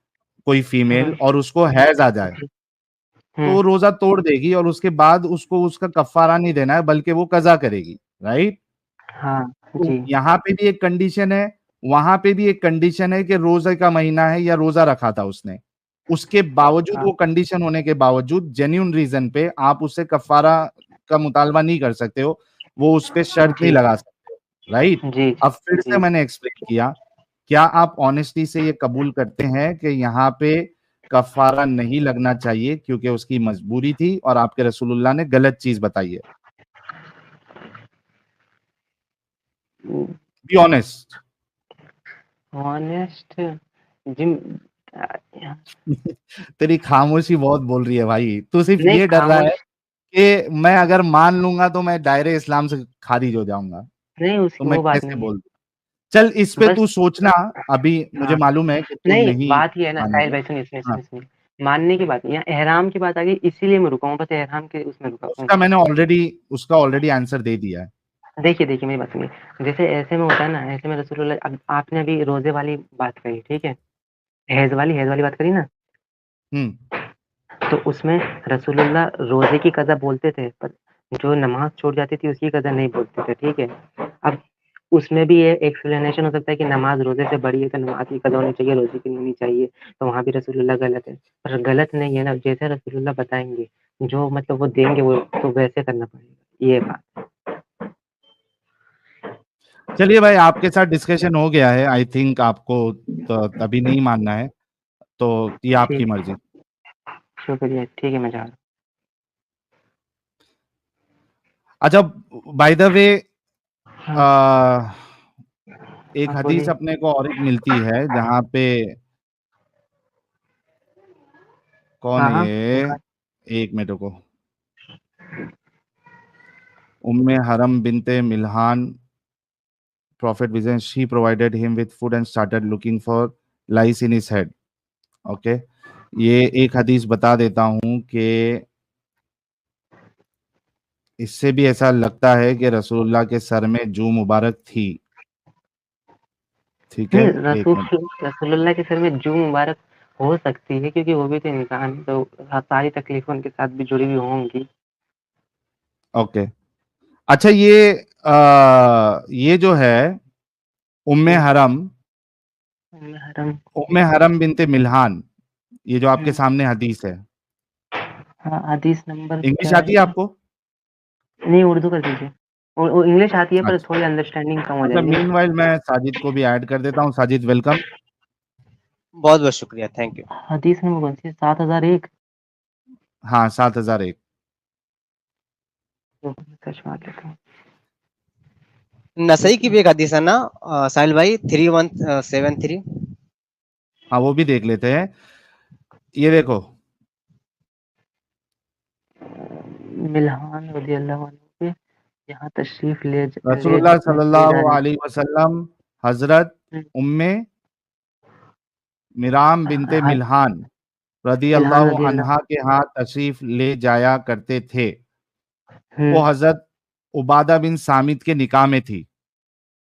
कोई फीमेल, हुँ, और उसको हैज आ जाए जी, तो वो रोजा तोड़ देगी और उसके बाद उसको उसका कफ्फारा नहीं देना है बल्कि वो कज़ा करेगी, राइट? हाँ, तो जी, यहाँ पे भी एक कंडीशन है, वहां पे भी एक कंडीशन है कि रोजे का महीना है या रोजा रखा था उसने, उसके बावजूद, हाँ, वो कंडीशन होने के बावजूद जेन्युइन रीजन पे आप उससे कफ्फारा का मुतालबा नहीं कर सकते हो, वो उस पे शर्त नहीं जी, लगा सकते हो, राइट? जी, जी, अब फिर से जी। मैंने एक्सप्लेन किया, क्या आप ऑनेस्टी से ये कबूल करते हैं कि यहाँ पे कफ्फारा नहीं लगना चाहिए क्योंकि उसकी मजबूरी थी और आपके रसूलुल्लाह ने गलत चीज बताई है? Be honest. ऑनेस्ट जिम तेरी खामोशी बहुत बोल रही है भाई, तू सिर्फ नहीं ये डर रहा है खामोश कि मैं अगर मान लूंगा तो मैं दायरे इस्लाम से खारिज हो जाऊंगा, नहीं तो उसकी मैं वो बात कैसे नहीं है। बोल दूं? चल इस पे बस तू सोचना, अभी मुझे हाँ, मालूम है कि तू नहीं नहीं बात ये है ना साहिल मानेगा। भाई सुनिए, सुनिए, हाँ, सुनिए, सुनिए। मानने की बात नहीं है, एहराम की बात आ गई इसीलिए मैं रुका हूँ, बस एहराम के उसमें रुका हूँ। उसका ऑलरेडी आंसर दे दिया है। देखिए, मेरी बात सुनिए, जैसे ऐसे में होता है ना, ऐसे में रसूलुल्लाह अब आपने अभी रोज़े वाली बात कही, ठीक है? हैज़ वाली बात करी ना, हम्म। तो उसमें रसूलुल्लाह रोज़े की कज़ा बोलते थे, पर जो नमाज़ छूट जाती थी उसकी कज़ा नहीं बोलते थे, ठीक है? अब उसमें भी ये एक्सप्लेनेशन हो सकता है कि नमाज़ रोज़े से बड़ी है तो नमाज़ की कज़ा होनी चाहिए, रोज़े की नहीं होनी चाहिए, तो वहाँ भी रसूलुल्लाह गलत है। पर गलत नहीं है ना, जैसे रसूलुल्लाह बताएँगे, जो मतलब वो देंगे वो तो वैसे करना पड़ेगा, ये बात। चलिए भाई, आपके साथ डिस्कशन हो गया है, आई थिंक आपको तो तभी नहीं मानना है, तो ये आपकी ठीक, मर्जी। शुक्रिया, ठीक है मैं जा रहा हूँ। अच्छा, बाय द वे, हाँ, एक हाँ हदीस बोलिए। अपने को और एक मिलती है जहां पे, कौन हाँ, है हाँ, ये, एक मिनट को, उम्मे हरम बिनते मिल्हान, prophet vision, she provided him with food and started looking for lice in his head. Okay, ये एक हदीस बता देता हूँ कि इससे भी ऐसा लगता है कि रसूलुल्लाह के सर में जू मुबारक थी। ठीक है, नहीं एक मिनट। रसूलुल्लाह के सर में जू मुबारक हो सकती है क्योंकि वो भी तो इंसान है, तो सारी तकलीफें उनके साथ भी जुड़ी हुई होंगी। ओके, अच्छा ये जो है उम्मे जी, हरम, हरम उम्मे हरम बिनते मिल्हान, ये जो आपके हुँ, सामने हदीस है, हाँ, हदीस नंबर इंग्लिश क्या आती है है? आपको? नहीं उर्दू कर दीजिए। वो इंग्लिश आती है पर अच्छा, थोड़ी अंडरस्टैंडिंग कम हो अच्छा, जाएगी ना। मीनवाइल मैं साजिद को भी ऐड कर देता हूँ। साजिद वेलकम। बहुत बहुत शुक्रिया, थैंक यू। हदीस नंबर कौन सी है? 7001 हाँ, 7,001। सर्च मार लेता हूँ। नसई की भी एक हदीस है ना साहिल भाई, 3173। हाँ, वो भी देख लेते हैं। ये देखो, मिल्हान रज़ियल्लाहु अन्हु के यहाँ तशरीफ रसूलुल्लाह ले सल्लल्लाहु जाने अलैहि वसल्लम हजरत हुँ, उम्मे मिराम बिनते ह मिल्हान रदी मिल्हान अल्लाह रज़ियल्लाहु अन्हा के यहाँ तशरीफ ले जाया करते थे। हुँ, वो हजरत उबादा बिन सामित के निकाह में थी।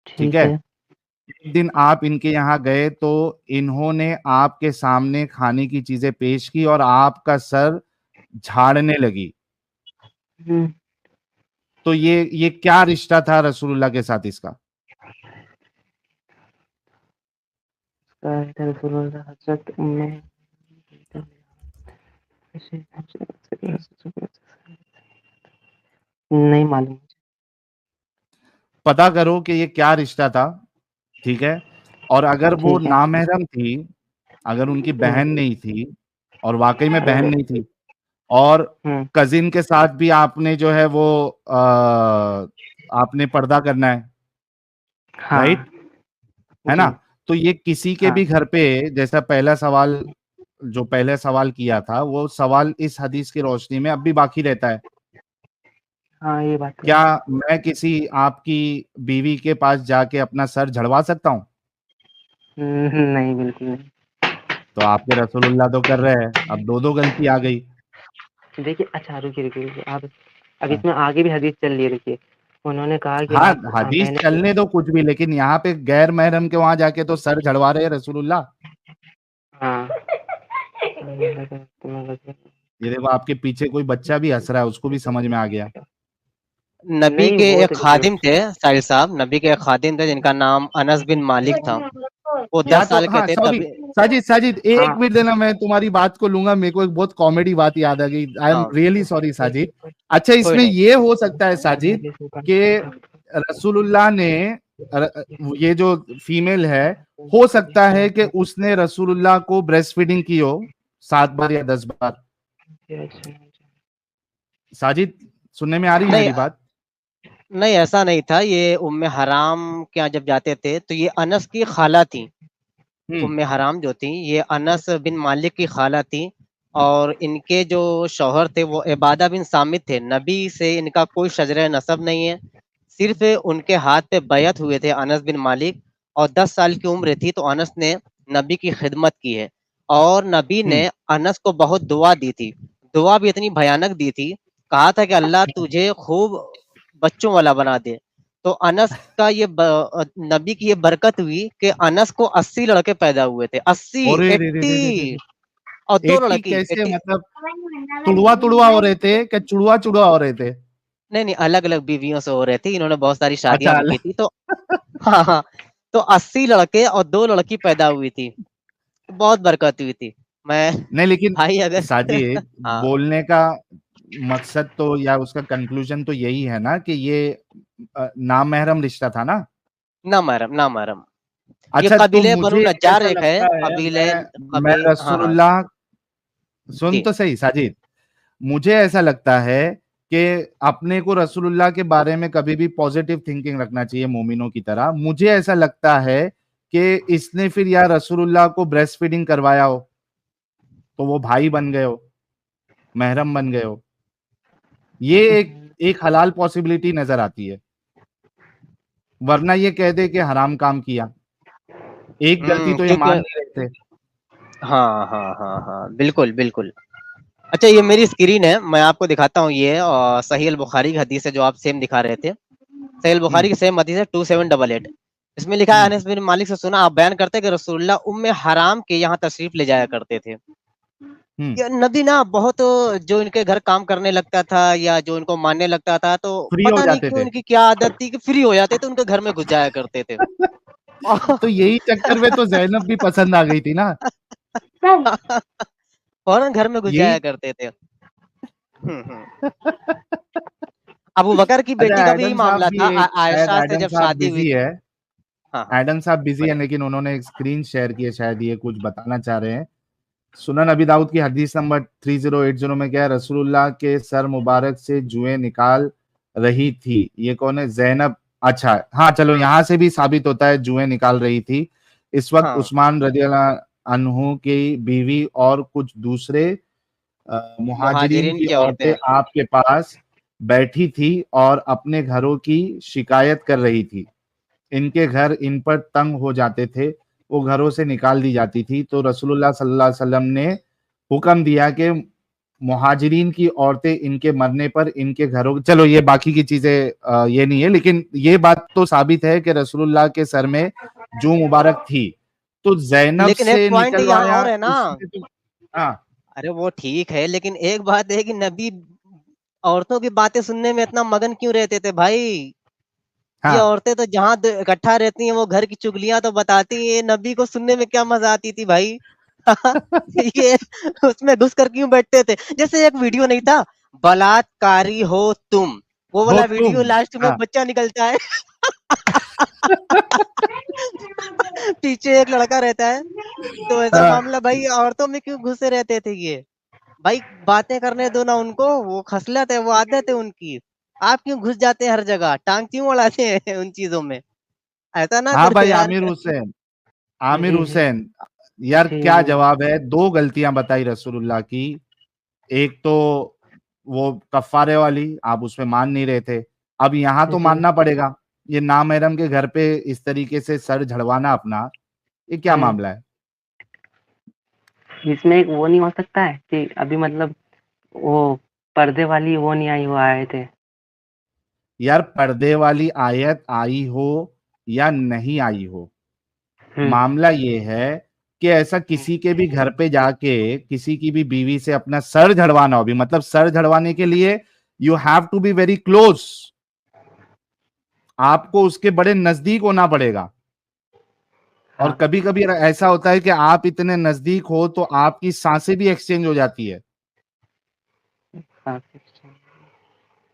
ठीक है। एक दिन आप इनके यहाँ गए तो इन्होंने आपके सामने खाने की चीजें पेश की और आपका सर झाड़ने लगी। तो ये क्या रिश्ता था रसूलुल्लाह के साथ इसका? नहीं मालूम। पता करो कि ये क्या रिश्ता था, ठीक है। और अगर वो ठीक है। नामहरम थी, अगर उनकी बहन नहीं थी और वाकई में बहन नहीं थी और कजिन के साथ भी आपने जो है वो आपने पर्दा करना है, राइट, है ना? तो ये किसी के भी घर पे, जैसा पहला सवाल जो पहले सवाल किया था, वो सवाल इस हदीस की रोशनी में अब भी बाकी रहता है। हाँ, ये बात क्या मैं किसी आपकी बीवी के पास जाके अपना सर झड़वा सकता हूँ? नहीं, बिल्कुल नहीं। तो आपके रसूलुल्लाह तो कर रहे हैं, अब दो गलती आ गई। देखिए, अच्छा रुकिए आप, अब इसमें आगे भी हदीस चल रही है। देखिए, उन्होंने कहा कि हाँ, आप हदीस मैंने चलने दो कुछ भी, लेकिन यहाँ पे गैर महरम के वहां जाके तो सर झड़वा रहे हैं रसूलुल्लाह। हाँ। ये देखो आपके पीछे कोई बच्चा भी हंस रहा है, उसको भी समझ में आ गया। नबी नहीं, के वो एक तो खादिम थे साहिल साहब, नबी के एक खादिम थे जिनका नाम अनस बिन मालिक था। वो क्या 10 तो साल के हाँ, थे सॉरी तभी। साजिद एक हाँ। मिनट देना, मैं तुम्हारी बात को लूंगा। मेरे को एक बहुत कॉमेडी बात याद आ गई। आई एम हाँ, रियली सॉरी साजिद। अच्छा, कोई इसमें नहीं। ये हो सकता है साजिद कि रसूलुल्लाह ने ये जो फीमेल है, हो सकता है कि उसने रसूलुल्लाह को ब्रेस्ट फीडिंग की हो 7 बार या 10 बार। साजिद, सुनने में आ रही है नहीं मेरी बात? नहीं, ऐसा नहीं था। ये उम्मे हराम के यहाँ जब जाते थे तो ये अनस की खाला थी। उम्मे हराम जो थी ये अनस बिन मालिक की खाला थी और इनके जो शौहर थे वो इबादा बिन सामित थे। नबी से इनका कोई शजरे नसब नहीं है, सिर्फ उनके हाथ पे बैयत हुए थे अनस बिन मालिक और 10 साल की उम्र थी तो अनस ने नबी की खिदमत की है और नबी ने अनस को बहुत दुआ दी थी। दुआ भी इतनी भयानक दी थी, कहा था कि अल्लाह तुझे खूब बच्चों वाला बना दे। तो अनस का ये नबी की ये बरकत हुई कि अनस को 80 लड़के पैदा हुए थे। 80 अरे रे रे रे रे रे 80 और 2 80 लड़की। कैसे, मतलब तुड़वा हो रहे थे क्या? चुड़वा हो रहे थे? नहीं नहीं, अलग अलग बीवियों से हो रहे थे, इन्होंने बहुत सारी शादियां अच्छा, भी की थी। तो हाँ हाँ, तो 80 लड़के और 2 लड़की पैदा हुई थी, बहुत बरकत हुई थी। मैं नहीं लेकिन भाई अगर साजिद, हाँ बोलने का मकसद तो या उसका कंक्लूजन तो यही है ना कि ये नामहरम रिश्ता था ना? ना महरम, ना महरम। ये अच्छा, तो कबीले बनु मुझे नज्जार ऐसा एक है, लगता है, कबीले मैं कबील हाँ हाँ रसूलुल्लाह, सुन जी। तो सही साजिद, मुझे ऐसा लगता है कि अपने को रसूलुल्लाह के बारे में कभी भी पॉजिटिव थिंकिंग रखना चाहिए मोमिनों की तरह। मुझे ऐसा लगता है कि इसने फिर या रसूलुल्लाह को ब्रेस्ट फीडिंग करवाया हो तो वो भाई बन गए हो, महरम बन गए हो। ये एक हलाल पॉसिबिलिटी नजर आती है, वरना ये कह दे कि हराम काम किया। एक गलती तो ये क्योंकि मान नहीं रहे थे। हाँ हाँ हाँ हाँ, बिल्कुल बिल्कुल। अच्छा, ये मेरी स्क्रीन है, मैं आपको दिखाता हूँ। ये सही अल बुखारी की हदीस है जो आप सेम दिखा रहे थे। सही अल बुखारी की सेम हदीस है 2788। इसमें लिखा है अनस बिन मालिक से सुना, आप बयान करते हैं कि रसूलुल्लाह उम्मे हराम के यहाँ तशरीफ ले जाया करते थे। ये नबी ना बहुत जो इनके घर काम करने लगता था या जो इनको मानने लगता था तो फ्री हो पता नहीं जाते क्यों थे। इनकी क्या आदत थी कि फ्री हो जाते थे, उनके घर में घुस जाया करते थे। तो यही चक्कर में तो जैनब भी पसंद आ गई थी ना। फौरन घर में घुस यही जाया करते थे। अबू बकर की बेटी अच्छा, का भी यही एडम साहब मामला भी था। एक, शायद आयशा से एडम जब साहब शादी हुई बिजी थी। है। हाँ हाँ, एडम साहब बिजी है, बोले लेकिन उन्होंने एक स्क्रीन शेयर की है, शायद ये कुछ बताना चाह रहे हैं। सुनन अबी दाऊद की हदीस नंबर 3080 में क्या है? रसूलुल्लाह के सर मुबारक से जुएं निकाल रही थी। ये कौन है? जैनब। अच्छा हाँ, चलो यहाँ से भी साबित होता है जुएं निकाल रही थी। इस वक्त हाँ उस्मान रदियल्लाहु अन्हु की बीवी और कुछ दूसरे मुहाजिरीन मुहाजिरीन की की औरतें औरतें। आपके पास बैठी थी और अपने घरों की शिकायत कर रही थी। इनके घर इन पर तंग हो जाते थे, वो घरों से निकाल दी जाती थी। तो रसूलुल्लाह सल्लल्लाहु अलैहि वसल्लम ने हुक्म दिया कि मुहाजिरीन की औरतें इनके मरने पर इनके घरों, चलो ये बाकी की चीजें ये नहीं है, लेकिन ये बात तो साबित है कि रसूलुल्लाह के सर में जूं मुबारक थी, तो जैनब लेकिन एक से पॉइंट यहाँ निकलवाया और है ना, उसमें तो, हाँ अरे वो ठीक है, लेकिन एक बात है कि नबी औरतों की बातें सुनने में इतना मगन क्यों रहते थे भाई? ये हाँ औरतें तो जहाँ इकट्ठा रहती हैं वो घर की चुगलियां तो बताती हैं, नबी को सुनने में क्या मजा आती थी भाई? ये उसमें घुस कर क्यों बैठते थे? जैसे एक वीडियो नहीं था, बलात्कारी हो तुम, वो हो वाला तुम, वीडियो, लास्ट में हाँ बच्चा निकलता है। पीछे एक लड़का रहता है, तो ऐसा हाँ, मामला भाई, औरतों में क्यों घुसे रहते थे ये? भाई बातें करने दो ना उनको, वो खसलत है, वो आदत है उनकी। आप क्यों घुस जाते हैं हर जगह, टांग क्यों अड़ाते हैं उन चीजों में? ऐसा ना हाँ करो भाई यार। आमिर हुसैन, आमिर जी, जी। हुसैन, यार जी, क्या जी। जवाब है? दो गलतियां बताई रसूलुल्लाह की। एक तो वो कफ्फारे वाली, आप उसमें मान नहीं रहे थे, अब यहाँ तो जी। मानना पड़ेगा। ये नामहरम के घर पे इस तरीके से सर झड़वाना अपना, ये क्या हुँ। मामला है? इसमें एक वो नहीं हो सकता है कि अभी मतलब वो पर्दे वाली वो नहीं आई, वो आए थे? यार पर्दे वाली आयत आई हो या नहीं आई हो, हुँ। मामला ये है कि ऐसा किसी के भी घर पे जाके किसी की भी बीवी से अपना सर झड़वाना हो, भी मतलब सर झड़वाने के लिए you have to be very close, आपको उसके बड़े नजदीक होना पड़ेगा। और हाँ। कभी कभी ऐसा होता है कि आप इतने नजदीक हो तो आपकी सांसें भी एक्सचेंज हो जाती है, हाँ।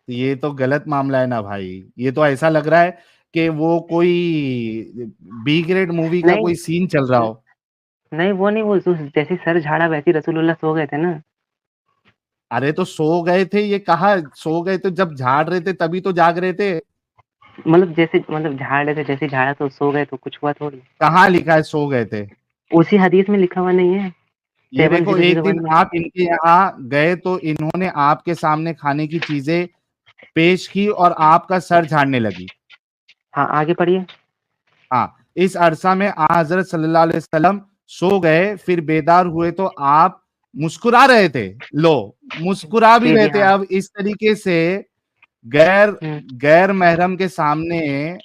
तो ये तो गलत मामला है ना भाई। ये तो ऐसा लग रहा है कि वो कोई बी ग्रेड मूवी का नहीं, कोई सीन चल रहा हो। नहीं वो नहीं, वो जैसे सर झाड़ा वैसे ही रसूलुल्लाह सो गए थे ना। अरे तो सो गए थे, ये कहा सो गए? तो जब झाड़ रहे थे तभी तो जाग रहे थे। मतलब जैसे मतलब झाड़ रहे थे, जैसे ही झाड़ा तो सो गए, तो कुछ हुआ थोड़ी? कहाँ लिखा है सो गए थे? उसी हदीस में लिखा हुआ नहीं है? ये देखो, एक दिन 7001 में। आप इनके यहाँ गए तो इन्होंने आपके सामने खाने की चीजें पेश की और आपका सर झाड़ने लगी। हाँ, आगे पढ़िए। हाँ, इस अरसा में हजरत सल्लल्लाहु अलैहि वसल्लम सो गए, फिर बेदार हुए तो आप मुस्कुरा रहे थे। लो, मुस्कुरा भी जी, रहे जी, थे। हाँ। अब इस तरीके से गैर हुँ, गैर महरम के सामने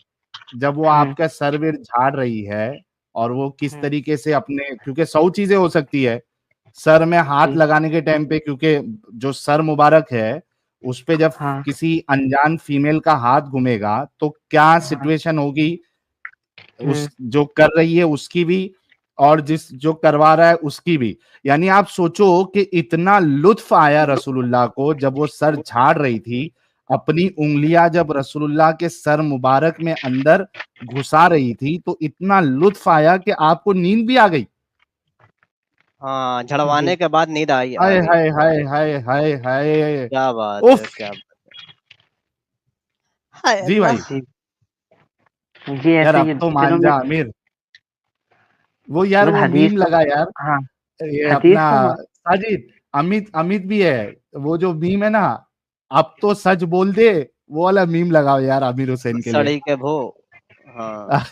जब वो हुँ, आपका सर विर झाड़ रही है, और वो किस हुँ। तरीके से अपने, क्योंकि 100 चीजें हो सकती है सर में हाथ जी। लगाने के टाइम पे, क्योंकि जो सर मुबारक है उस पे जब हाँ, किसी अनजान फीमेल का हाथ घूमेगा तो क्या हाँ। सिचुएशन होगी, हुँ, उस जो कर रही है उसकी भी, और जिस जो करवा रहा है उसकी भी। यानी आप सोचो कि इतना लुत्फ आया रसूलुल्लाह को जब वो सर झाड़ रही थी, अपनी उंगलियां जब रसूलुल्लाह के सर मुबारक में अंदर घुसा रही थी, तो इतना लुत्फ आया कि आपको नींद भी आ गई। हाँ, जी। झड़वाने के बाद नींद आ हाय गई। हाय हाय हाय हाय हाय। क्या बात है, उफ। क्या बात है। हाय जी भाई, अल्लाह! जी। जी, यार ऐसे अब ही तो चलो मान मैं जा आमिर। वो यार मतलब वो हदीस मीम तो लगा यार, हाँ, ये हदीस अपना तो साजिद, अमित अमित भी है, वो जो मीम है ना, अब तो सच बोल दे, वो वाला मीम लगाओ यार आमिर हुसैन के लिए। सड़ी के भो। हाँ।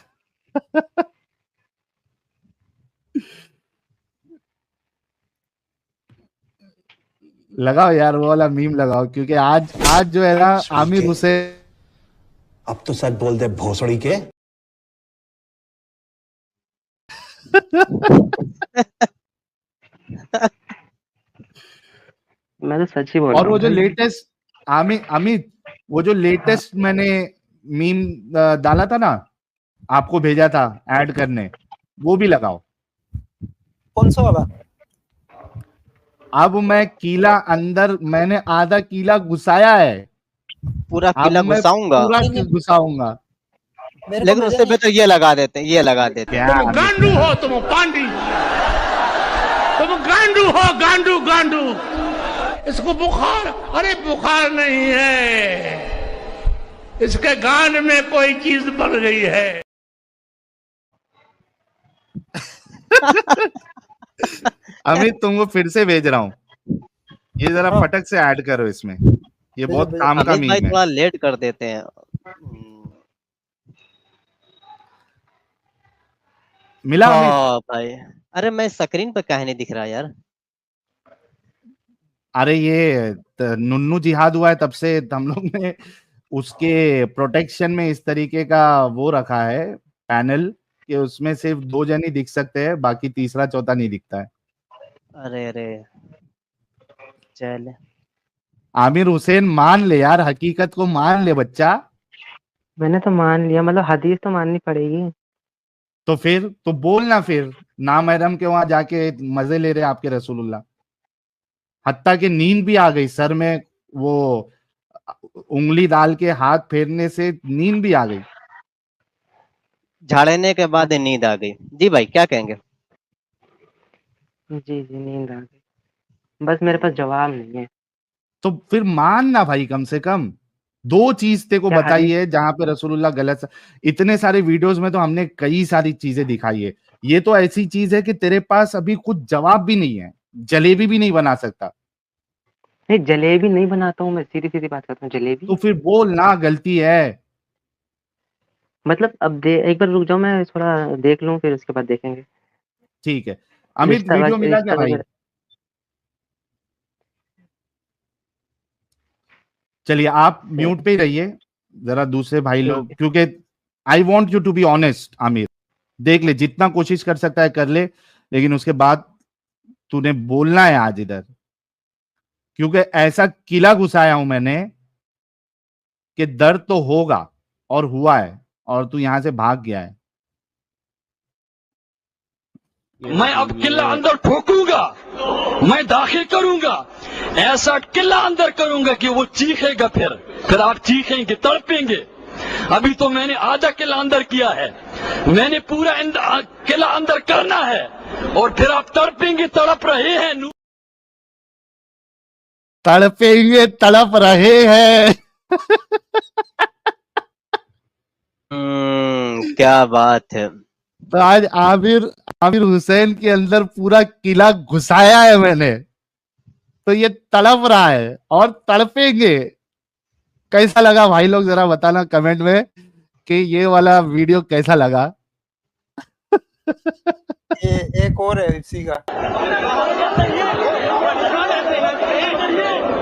लगाओ यार वो वाला मीम लगाओ, क्योंकि आज आज जो है ना आमिर हुसैन अब तो सच बोल दे भोसड़ी के। मैं तो सच ही बोल और रहा वो हूँ जो भाई। लेटेस्ट, अमित अमित, वो जो हाँ, लेटेस्ट मैंने मीम डाला था ना, आपको भेजा था ऐड करने, वो भी लगाओ। कौन सा वाला? अब मैं कीला अंदर, मैंने आधा कीला घुसाया है, पूरा अब किला मैं घुसाऊंगा, पूरा नहीं नहीं, घुसाऊंगा। मेरे को लेकिन भेजा उससे नहीं। बेहतर ये लगा देते हैं, ये लगा देते हैं। क्या अमित गांडू यार? हो तुम पांडी, तुम गांडू हो, गांडू गांडू। इसको बुखार, अरे बुखार नहीं है, इसके गांड में कोई चीज बढ़ गई है। अमित तुमको फिर से भेज रहा हूँ, ये जरा हाँ, फटक से ऐड करो इसमें, ये भेजो बहुत भेजो। काम का अमित भाई मीम है। थोड़ा लेट कर देते हैं। मिला अमित? हाँ भाई, अरे मैं स्क्रीन पर काहे नहीं दिख रहा यार? अरे ये नुन्नू जिहाद हुआ है तब से हम लोग ने उसके प्रोटेक्शन में इस तरीके का वो रखा है पैनल कि उसमें सिर्फ 2 जन ही दिख सकते हैं, बाकी तीसरा चौथा नहीं दिखता है। अरे अरे चल आमिर हुसैन मान ले यार, हकीकत को मान ले बच्चा। मैंने तो मान लिया, मतलब हदीस तो माननी पड़ेगी। तो फिर तो बोलना, फिर ना मैडम के वहां जाके मजे ले रहे आपके रसूलुल्लाह। हत्ता कि नींद भी आ गई सर में, वो उंगली डाल के हाथ फेरने से नींद भी आ गई। झाड़ने के बाद नींद आ गई। जी भाई क्या कहेंगे? जी जी नींद आ गई, बस मेरे पास जवाब नहीं है। तो फिर मानना भाई, कम से कम 2 चीज तेरे को क्या बताई हदीस? है जहां पे रसूलुल्लाह गलत। इतने सारे वीडियोस में तो हमने कई सारी चीजें दिखाई है, ये तो ऐसी चीज है कि तेरे पास अभी कुछ जवाब भी नहीं है, जलेबी भी नहीं बना सकता। नहीं, जलेबी नहीं बनाता हूँ मैं, सीधी-सीधी बात करता हूँ, जलेबी तो फिर बोल ना, गलती है। मतलब अब दे एक बार रुक जाओ, मैं थोड़ा देख लूँ, फिर उसके बाद देखेंगे। ठीक है। अमित रिश्ता वीडियो मिला क्या भाई? वगैरह चलिए आप म्यूट पे ही रहिए, जरा दूसरे भाई ठीक लोग, है। क्योंकि I want you to be honest. Aamir देख ले, जितना कोशिश कर सकता है कर ले, लेकिन उसके बाद तूने बोलना है आज इधर, क्योंकि ऐसा किला घुसाया हूं मैंने कि दर्द तो होगा और हुआ है, और तू यहां से भाग गया है। मैं अब किला अंदर ठोकूंगा, मैं दाखिल करूंगा, ऐसा किला अंदर करूंगा कि वो चीखेगा, फिर आप चीखेंगे, तड़पेंगे। अभी तो मैंने आधा किला अंदर किया है, मैंने पूरा किला अंदर करना है, और फिर आप तड़पेंगे, तड़प रहे हैं। तड़पेंगे, तड़प रहे हैं। क्या बात है। तो आज आमिर हुसैन के अंदर पूरा किला घुसाया है मैंने, तो ये तड़प रहा है और तड़पेंगे। कैसा लगा भाई लोग, जरा बताना कमेंट में कि ये वाला वीडियो कैसा लगा। ये एक और है इसी का।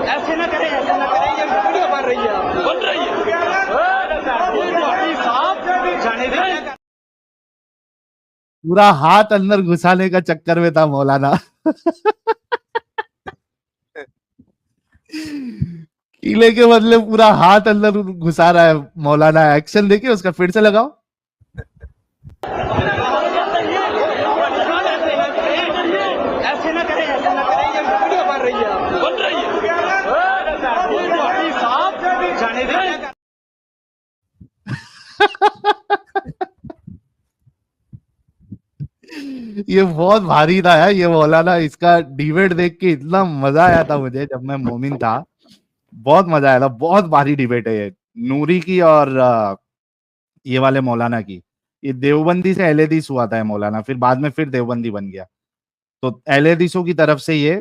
ऐसे ना करें, ऐसे ना करें, ये वीडियो बन रही है। पूरा हाथ अंदर घुसाने का चक्कर में था मौलाना। किले के बदले पूरा हाथ अंदर घुसा रहा है मौलाना। एक्शन देखिए उसका, फिर से लगाओ। ऐसे ना करें, ऐसे ना करें, ये वीडियो बन रही है। जाने दीजिए। ये बहुत भारी था यार ये मौलाना, इसका डिबेट देख के इतना मजा आया था मुझे जब मैं मोमिन था, बहुत मजा आया था। बहुत भारी डिबेट है ये, नूरी की और ये वाले मौलाना की। ये देवबंदी से अहले हदीस हुआ था ये मौलाना, फिर बाद में फिर देवबंदी बन गया। तो अहले हदीसों की तरफ से ये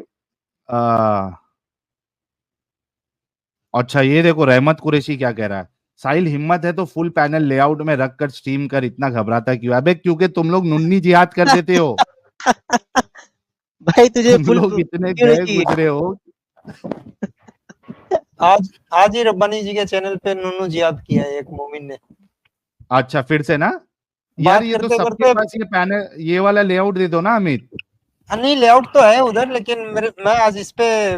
अच्छा ये देखो रहमत कुरैशी क्या कह रहा है। साहिल हिम्मत है तो फुल पैनल लेआउट में रख कर स्ट्रीम कर, इतना घबराता क्यों? अबे क्योंकि तुम लोग नुन्नी जिहाद कर देते हो। भाई तुझे तुम लोग इतने क्यों गए चाहिए? गुजरे हो। आज ही रब्बानी जी के चैनल पे नुन्नू जिहाद किया है एक मोमिन ने। अच्छा फिर से ना यार, ये तो सबके पास ये पैनल, ये वाला लेआउट दे दो ना अमित। नहीं लेआउट तो है उधर, लेकिन मैं आज इस पे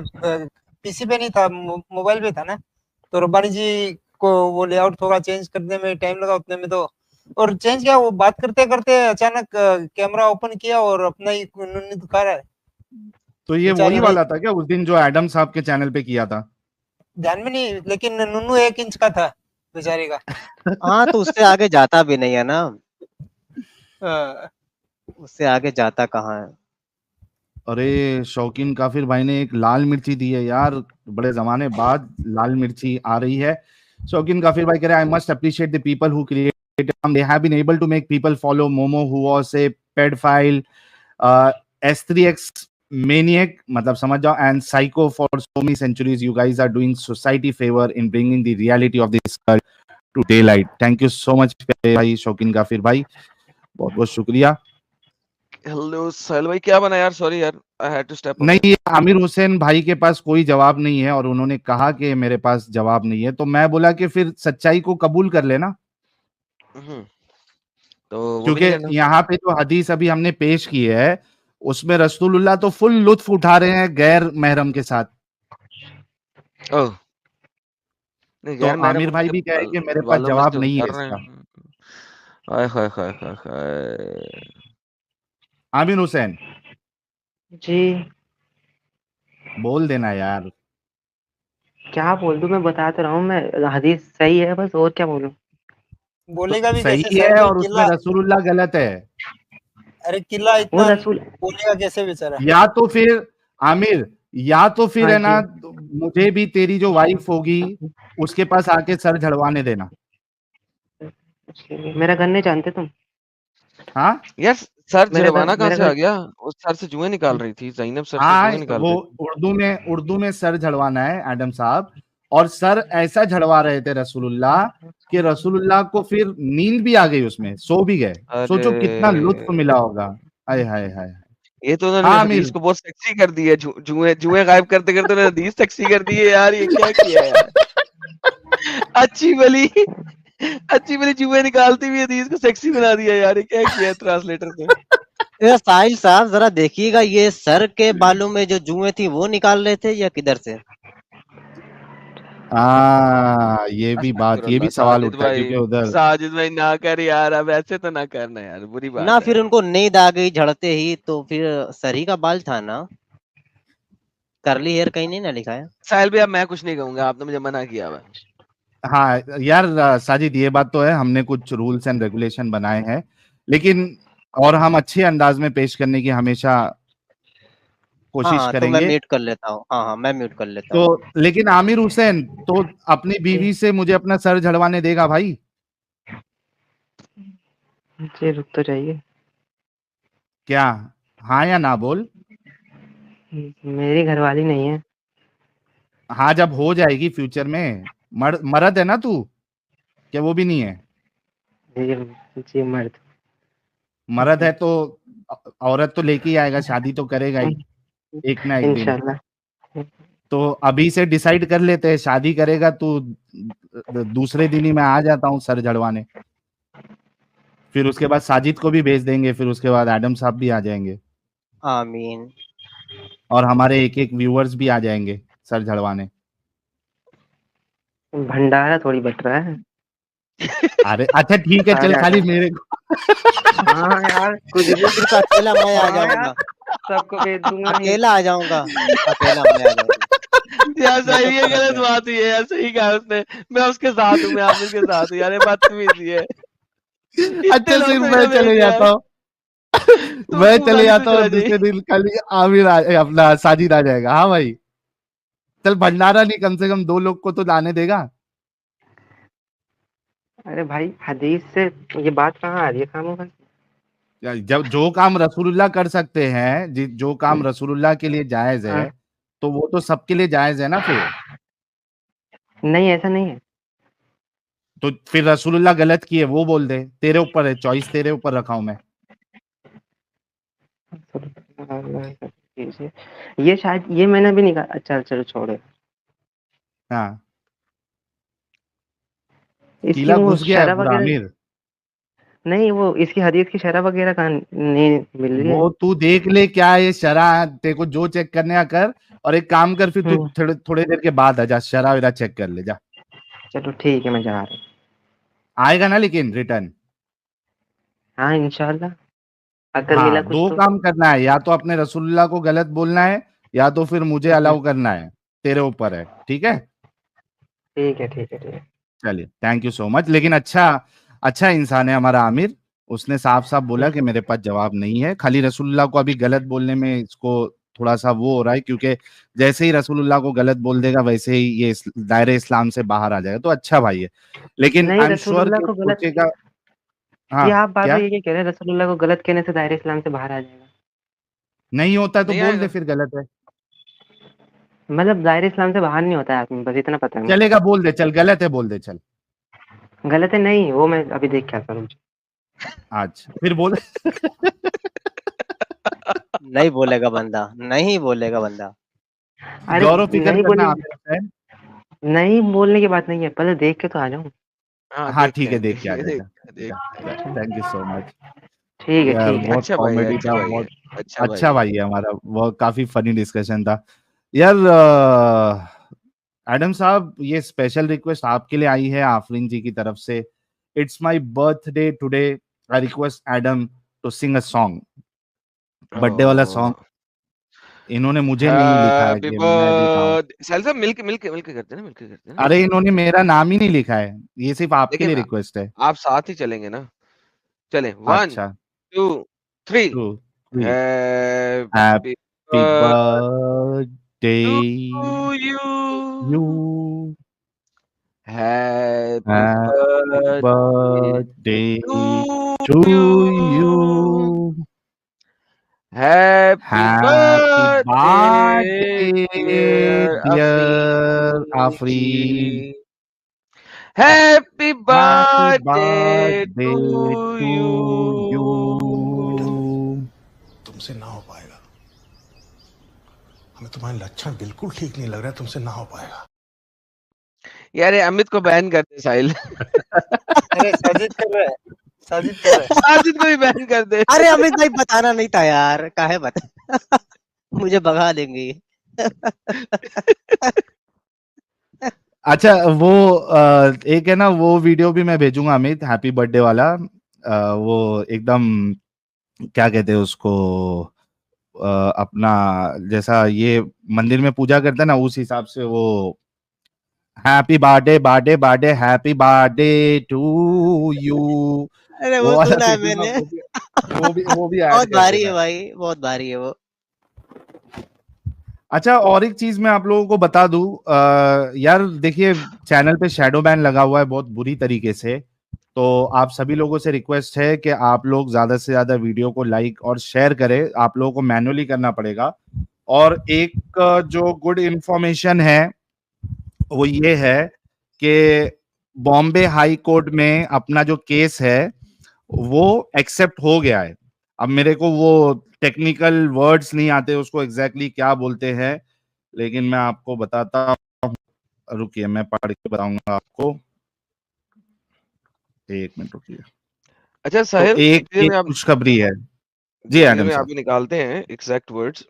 पीसी पे नहीं था, मोबाइल पे था ना, तो रब्बानी जी को वो लेआउट थोड़ा चेंज करने में टाइम लगा उतने में, तो और चेंज किया। वो बात करते करते अचानक कैमरा ओपन किया और अपना ही नुन्नी दिखा रहा है। तो ये वही वाला था क्या उस दिन जो एडम साहब के चैनल पे किया था? ध्यान में नहीं, लेकिन नुन्नू 1 इंच का था बेचारे का। हाँ तो उससे आगे जाता भी नहीं है ना, उससे आगे जाता कहाँ है। अरे शौकीन काफिर भाई ने एक लाल मिर्ची दी है यार, बड़े जमाने बाद लाल मिर्ची आ रही है। शौकीन काफिर भाई कह रहे हैं I must appreciate the people who created, they have been able to make people follow मोमो who was a paedophile, S3X maniac, मतलब समझ जाओ, and psycho for so many centuries. You guys are doing society favour in bringing the reality of this cult to daylight. Thank you so much भाई शौकीन काफिर भाई, बहुत बहुत शुक्रिया। हेलो साहिल भाई, क्या बना यार? सॉरी यार, आई हैड टू स्टेप नहीं, ये आमिर हुसैन भाई के पास कोई जवाब नहीं है और उन्होंने कहा कि मेरे पास जवाब नहीं है, तो मैं बोला कि फिर सच्चाई को कबूल कर लेना, तो वो भी क्योंकि नहीं करना। यहाँ पे जो हदीस अभी हमने पेश की है उसमें रसूलुल्लाह तो फुल लुत्फ उठा रहे हैं गैर महरम के साथ। ओह नहीं, तो गैर महरम आमिर भाई उनके भी कहे कि मेरे पास वालों में जवाब से नहीं है उतर रहे इसका। हैं। हाय हाय हाय हाय हाय। आमिर हुसैन जी बोल देना यार। क्या बोल दूं, मैं बता तो रहा हूँ, मैं हदीस सही है बस, और क्या बोलूं। बोलेगा भी कैसे सही सर? है कोई और उसमें किला, रसूलुल्लाह गलत है। अरे किला वो इतना रसूल, बोलेगा कैसे बेचारा? या तो फिर आमिर, या तो फिर हाँ है ना, जी, मुझे भी तेरी जो वाइफ होगी उसके पास आके सर झड़वाने देना। मेरा घर नहीं जानते तुम? हाँ यार सर झड़वाना कहाँ मेरा से आ घर, गया? उस सर से जुएं निकाल रही थी, जैनब सर से हाँ, जुएं निकाल वो रही थी। उर्दू में सर झड़वाना है एडम साहब, और सर ऐसा झड़वा रहे थे रसूलुल्लाह कि रसूलुल्लाह को फिर नींद भी आ गई, उसमें सो भी गए। सोचो कितना लुत्फ अरे मिला होगा। हाय हाय हाय। ये तो उन्होंने हाँ हदीस आमिर, को बहुत सेक्सी कर दिया। जुएं जुएं गायब करते करते उन्होंने हदीस सेक्सी कर दी है यार। ये क्या किया यार? अच्छी भली जुएं निकालती हुई हदीस को सेक्सी बना दिया यार। ये क्या किया ट्रांसलेटर ने? ये साहिल साहब जरा देखिएगा, ये सर के बालों में जो जुएं थी वो निकाल रहे थे या किधर से? ये भी बात, ये अस्तगफिरुल्लाह भी सवाल साजिद उठता है भाई, क्योंकि उधर साजिद भाई ना कर यार, अब ऐसे तो ना करना यार, बुरी ना बात फिर है। उनको नींद आ गई झड़ते ही, तो फिर सर ही का बाल था ना, करली हेयर कहीं नहीं ना लिखा है। साहिल भैया मैं कुछ नहीं कहूंगा, आपने मुझे मना किया हुआ है। हाँ यार, साजिद ये बात तो है, हमने कुछ रूल्स एंड रेगुलेशन बनाए हैं, लेकिन और हम अच्छे अंदाज में पेश करने की हमेशा हाँ कोशिश हाँ, तो मैं करेंगे। म्यूट कर लेता हूँ। हाँ हाँ, मैं म्यूट कर लेता तो हूँ। लेकिन आमिर हुसैन तो अपनी बीवी से मुझे अपना सर झड़वाने देगा भाई? जी रुक तो जाइए, क्या? हाँ या ना बोल। मेरी घरवाली नहीं है। हाँ, जब हो जाएगी फ्यूचर में। मर्द है ना तू? क्या वो भी नहीं है? जी जी, मर्द। मर्द है तो औरत तो लेके ही आएगा, शादी तो करेगा ही एक ना एक दिन। इंशाल्लाह। तो अभी से डिसाइड कर लेते हैं, शादी करेगा तू, दूसरे दिन ही मैं आ जाता हूँ सर झड़वाने। फिर उसके बाद साजिद को भी भेज देंगे, फिर उसके बाद एडम साहब भी आ जाएंगे आमीन। और हमारे एक एक व्यूअर्स भी आ जाएंगे सर झड़वाने। भंडारा थोड़ी बट रहा है। अरे अच्छा ठीक है, चल सारे आ खाली जाओ। मेरे को हाँ यार, कुछ भी। सिर्फ अकेला मैं आ हाँ यार, जाऊंगा, सबको भेज दूंगा ही। अकेला आ जाऊंगा, अकेला मैं आ जाऊंगा। यार मैं तो सही, ये फर्क गलत है। बात हुई है यार, सही कहा उसने। मैं उसके साथ हूँ, मैं आमिर के साथ हूँ यार, ये बदतमीजी है। इतने अच्छा लोग सिर्फ तो मैं इधर चले भेज यार। जाता हूँ। तू मैं तू चले खाली तू जाता हूँ चला और जाइए। दूसरे दिन खाली अपना साजिद आ जाएगा। हाँ भाई, चल भंडारा नहीं, कम से कम 2 लोग को तो लाने देगा। अरे भाई, हदीस से ये बात कहाँ आ रही है कामों का? जब जो काम रसूलुल्लाह कर सकते हैं, जो काम रसूलुल्लाह के लिए जायज हाँ, है, तो वो तो सबके लिए जायज है ना फिर। नहीं ऐसा नहीं है। तो फिर रसूलुल्लाह गलत किए वो बोल दे, तेरे ऊपर है, चॉइस तेरे ऊपर रखा हूं मैं। ये शायद, ये मैंने भी नहीं कहा। अच्छा चलो छोड़ो। हाँ, इसकी कीला वो घुस गया है शरह पूरा वगैरह आमिर। नहीं, वो इसकी हदीस की शरह वगैरह कहाँ नहीं मिल रही है? वो तू देख ले क्या है ये शरह, तेरे को जो चेक करने का कर, और एक काम कर, फिर तू थोड़े देर के बाद आ जा, शरह वेरा चेक कर ले जा। चलो ठीक है, मैं जा रहा हूँ। आएगा ना लेकिन रिटर्न? हाँ इंशाल्लाह, अगर मिला हाँ, कुछ 2 तो। काम करना है, या तो अपने रसूलुल्लाह को गलत बोलना है, या तो फिर मुझे अलाउ करना है। तेरे ऊपर है, ठीक है? ठीक है ठीक है ठीक है। चलिए, थैंक यू सो मच। लेकिन अच्छा अच्छा इंसान है हमारा आमिर, उसने साफ साफ बोला कि मेरे पास जवाब नहीं है। खाली रसूलुल्लाह को अभी गलत बोलने में इसको थोड़ा सा वो हो रहा है, क्योंकि जैसे ही रसूलुल्लाह को गलत बोल देगा वैसे ही ये दायरे इस्लाम से बाहर आ जाएगा। तो अच्छा भाई है, लेकिन नहीं, आई एम श्योर रसूलुल्लाह कि को गलत, सोचेगा। हाँ, ये आप बार बार क्या? ये कह रहे हैं रसूलुल्लाह को गलत कहने से दायरे इस्लाम से बाहर आ जाएगा? नहीं होता तो नहीं बोल दे आएगा। फिर गलत है। मतलब दायरे इस्लाम से बाहर नहीं होता है आदमी, बस इतना पता है मुझे। चलेगा, बोल दे, चल गलत है बोल दे, चल। गलत है नहीं, वो मैं अभी देख के आता हूँ। अच्छा फिर बोल नहीं बोलेगा बंदा, नहीं बोलेगा बंदा। अरे गौरव फिक्र नहीं करना बोलने आमिर हुसैन। नहीं बोलने की बात नहीं है, पहले देख के तो आ जाऊं। हाँ देखते ठीक है, हैं, देख के आ देखते जाएगा। देखते हैं। थैंक यू सो मच ठीक है यार, ठीक है। बहुत अच्छा भाई है, कॉमेडी अच्छा था, भाई है, बहुत अच्छा भाई अच्छा है। भाई है हमारा, वो काफी फनी डिस्कशन था यार। एडम साहब, ये स्पेशल रिक्वेस्ट आपके लिए आई है आफरीन जी की तरफ से। It's my birthday today, I request Adam to sing a song, birthday वाला सॉन्ग। इन्होंने मुझे नहीं लिखा है हैप्पी कि मैं भी गाऊं। बर्थडे साहिल साहब, मिलके मिलके मिलके करते हैं ना, मिलके करते हैं ना। अरे इन्होंने मेरा नाम ही नहीं लिखा है, ये सिर्फ आपके लिए लेकिन रिक्वेस्ट है। आप साथ ही चलेंगे ना। चलें 1 अच्छा 2 3। 2 3 happy happy birthday birthday to you, you, happy happy birthday birthday to to you, you, happy happy birthday birthday dear dear Afreen Afreen, जी, happy happy birthday birthday to to you. You. तुमसे ना हो पाएगा, हमें तुम्हारे लक्षण बिल्कुल ठीक नहीं लग रहा है, तुमसे ना हो पाएगा। यार ये अमित को बैन कर दे साहिल। अरे साजिद कर रहा है, साजिद कर रहा है। साजिद को भी बैन कर दे। अरे अमित भाई बताना नहीं था यार, काहे बता मुझे भगा देंगे ये। अच्छा वो एक है ना, वो वीडियो भी मैं भेजूंगा अमित, हैप्पी बर्थडे वाला। वो एकदम क्या कहते हैं उसको, अपना जैसा ये मंदिर में पूजा करते हैं ना, उस हिसाब से वो happy birthday birthday birthday happy birthday to you, अरे वो वो वाला सुना है भेजूंगा। मैंने। वो भी ऐड बहुत कर भारी है देना। भाई, बहुत भारी है वो। अच्छा, और एक चीज मैं आप लोगों को बता दूं, यार देखिए, चैनल पे शैडो बैन लगा हुआ है बहुत बुरी तरीके से। तो आप सभी लोगों से रिक्वेस्ट है कि आप लोग ज्यादा से ज्यादा वीडियो को लाइक और शेयर करें, आप लोगों को मैनुअली करना पड़ेगा। और एक जो गुड इंफॉर्मेशन है वो ये है कि बॉम्बे हाई कोर्ट में अपना जो केस है वो एक्सेप्ट हो गया है। अब मेरे को वो टेक्निकल वर्ड्स नहीं आते उसको एग्जैक्टली क्या बोलते हैं, लेकिन मैं आपको बताता हूँ, रुकिए मैं पढ़ के बताऊंगा आपको, एक मिनट रुकिए। अच्छा तो साहिल, एक इतने एक में आप खुशखबरी है जी जितने एडम में साहब। आप ये निकालते हैं एग्जैक्ट वर्ड्स।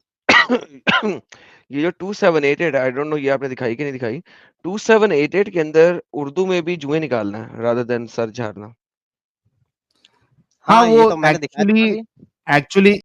ये जो 2788, आई डोंट नो ये आपने दिखाई कि नहीं दिखाई। 2788 के अंदर उर्दू में भी जुएं निकालना है रादर देन सर झाड़ना। हाँ हाँ ये वो तो मैंने दिखाया था एक्चुअली अभी। एक्चुअली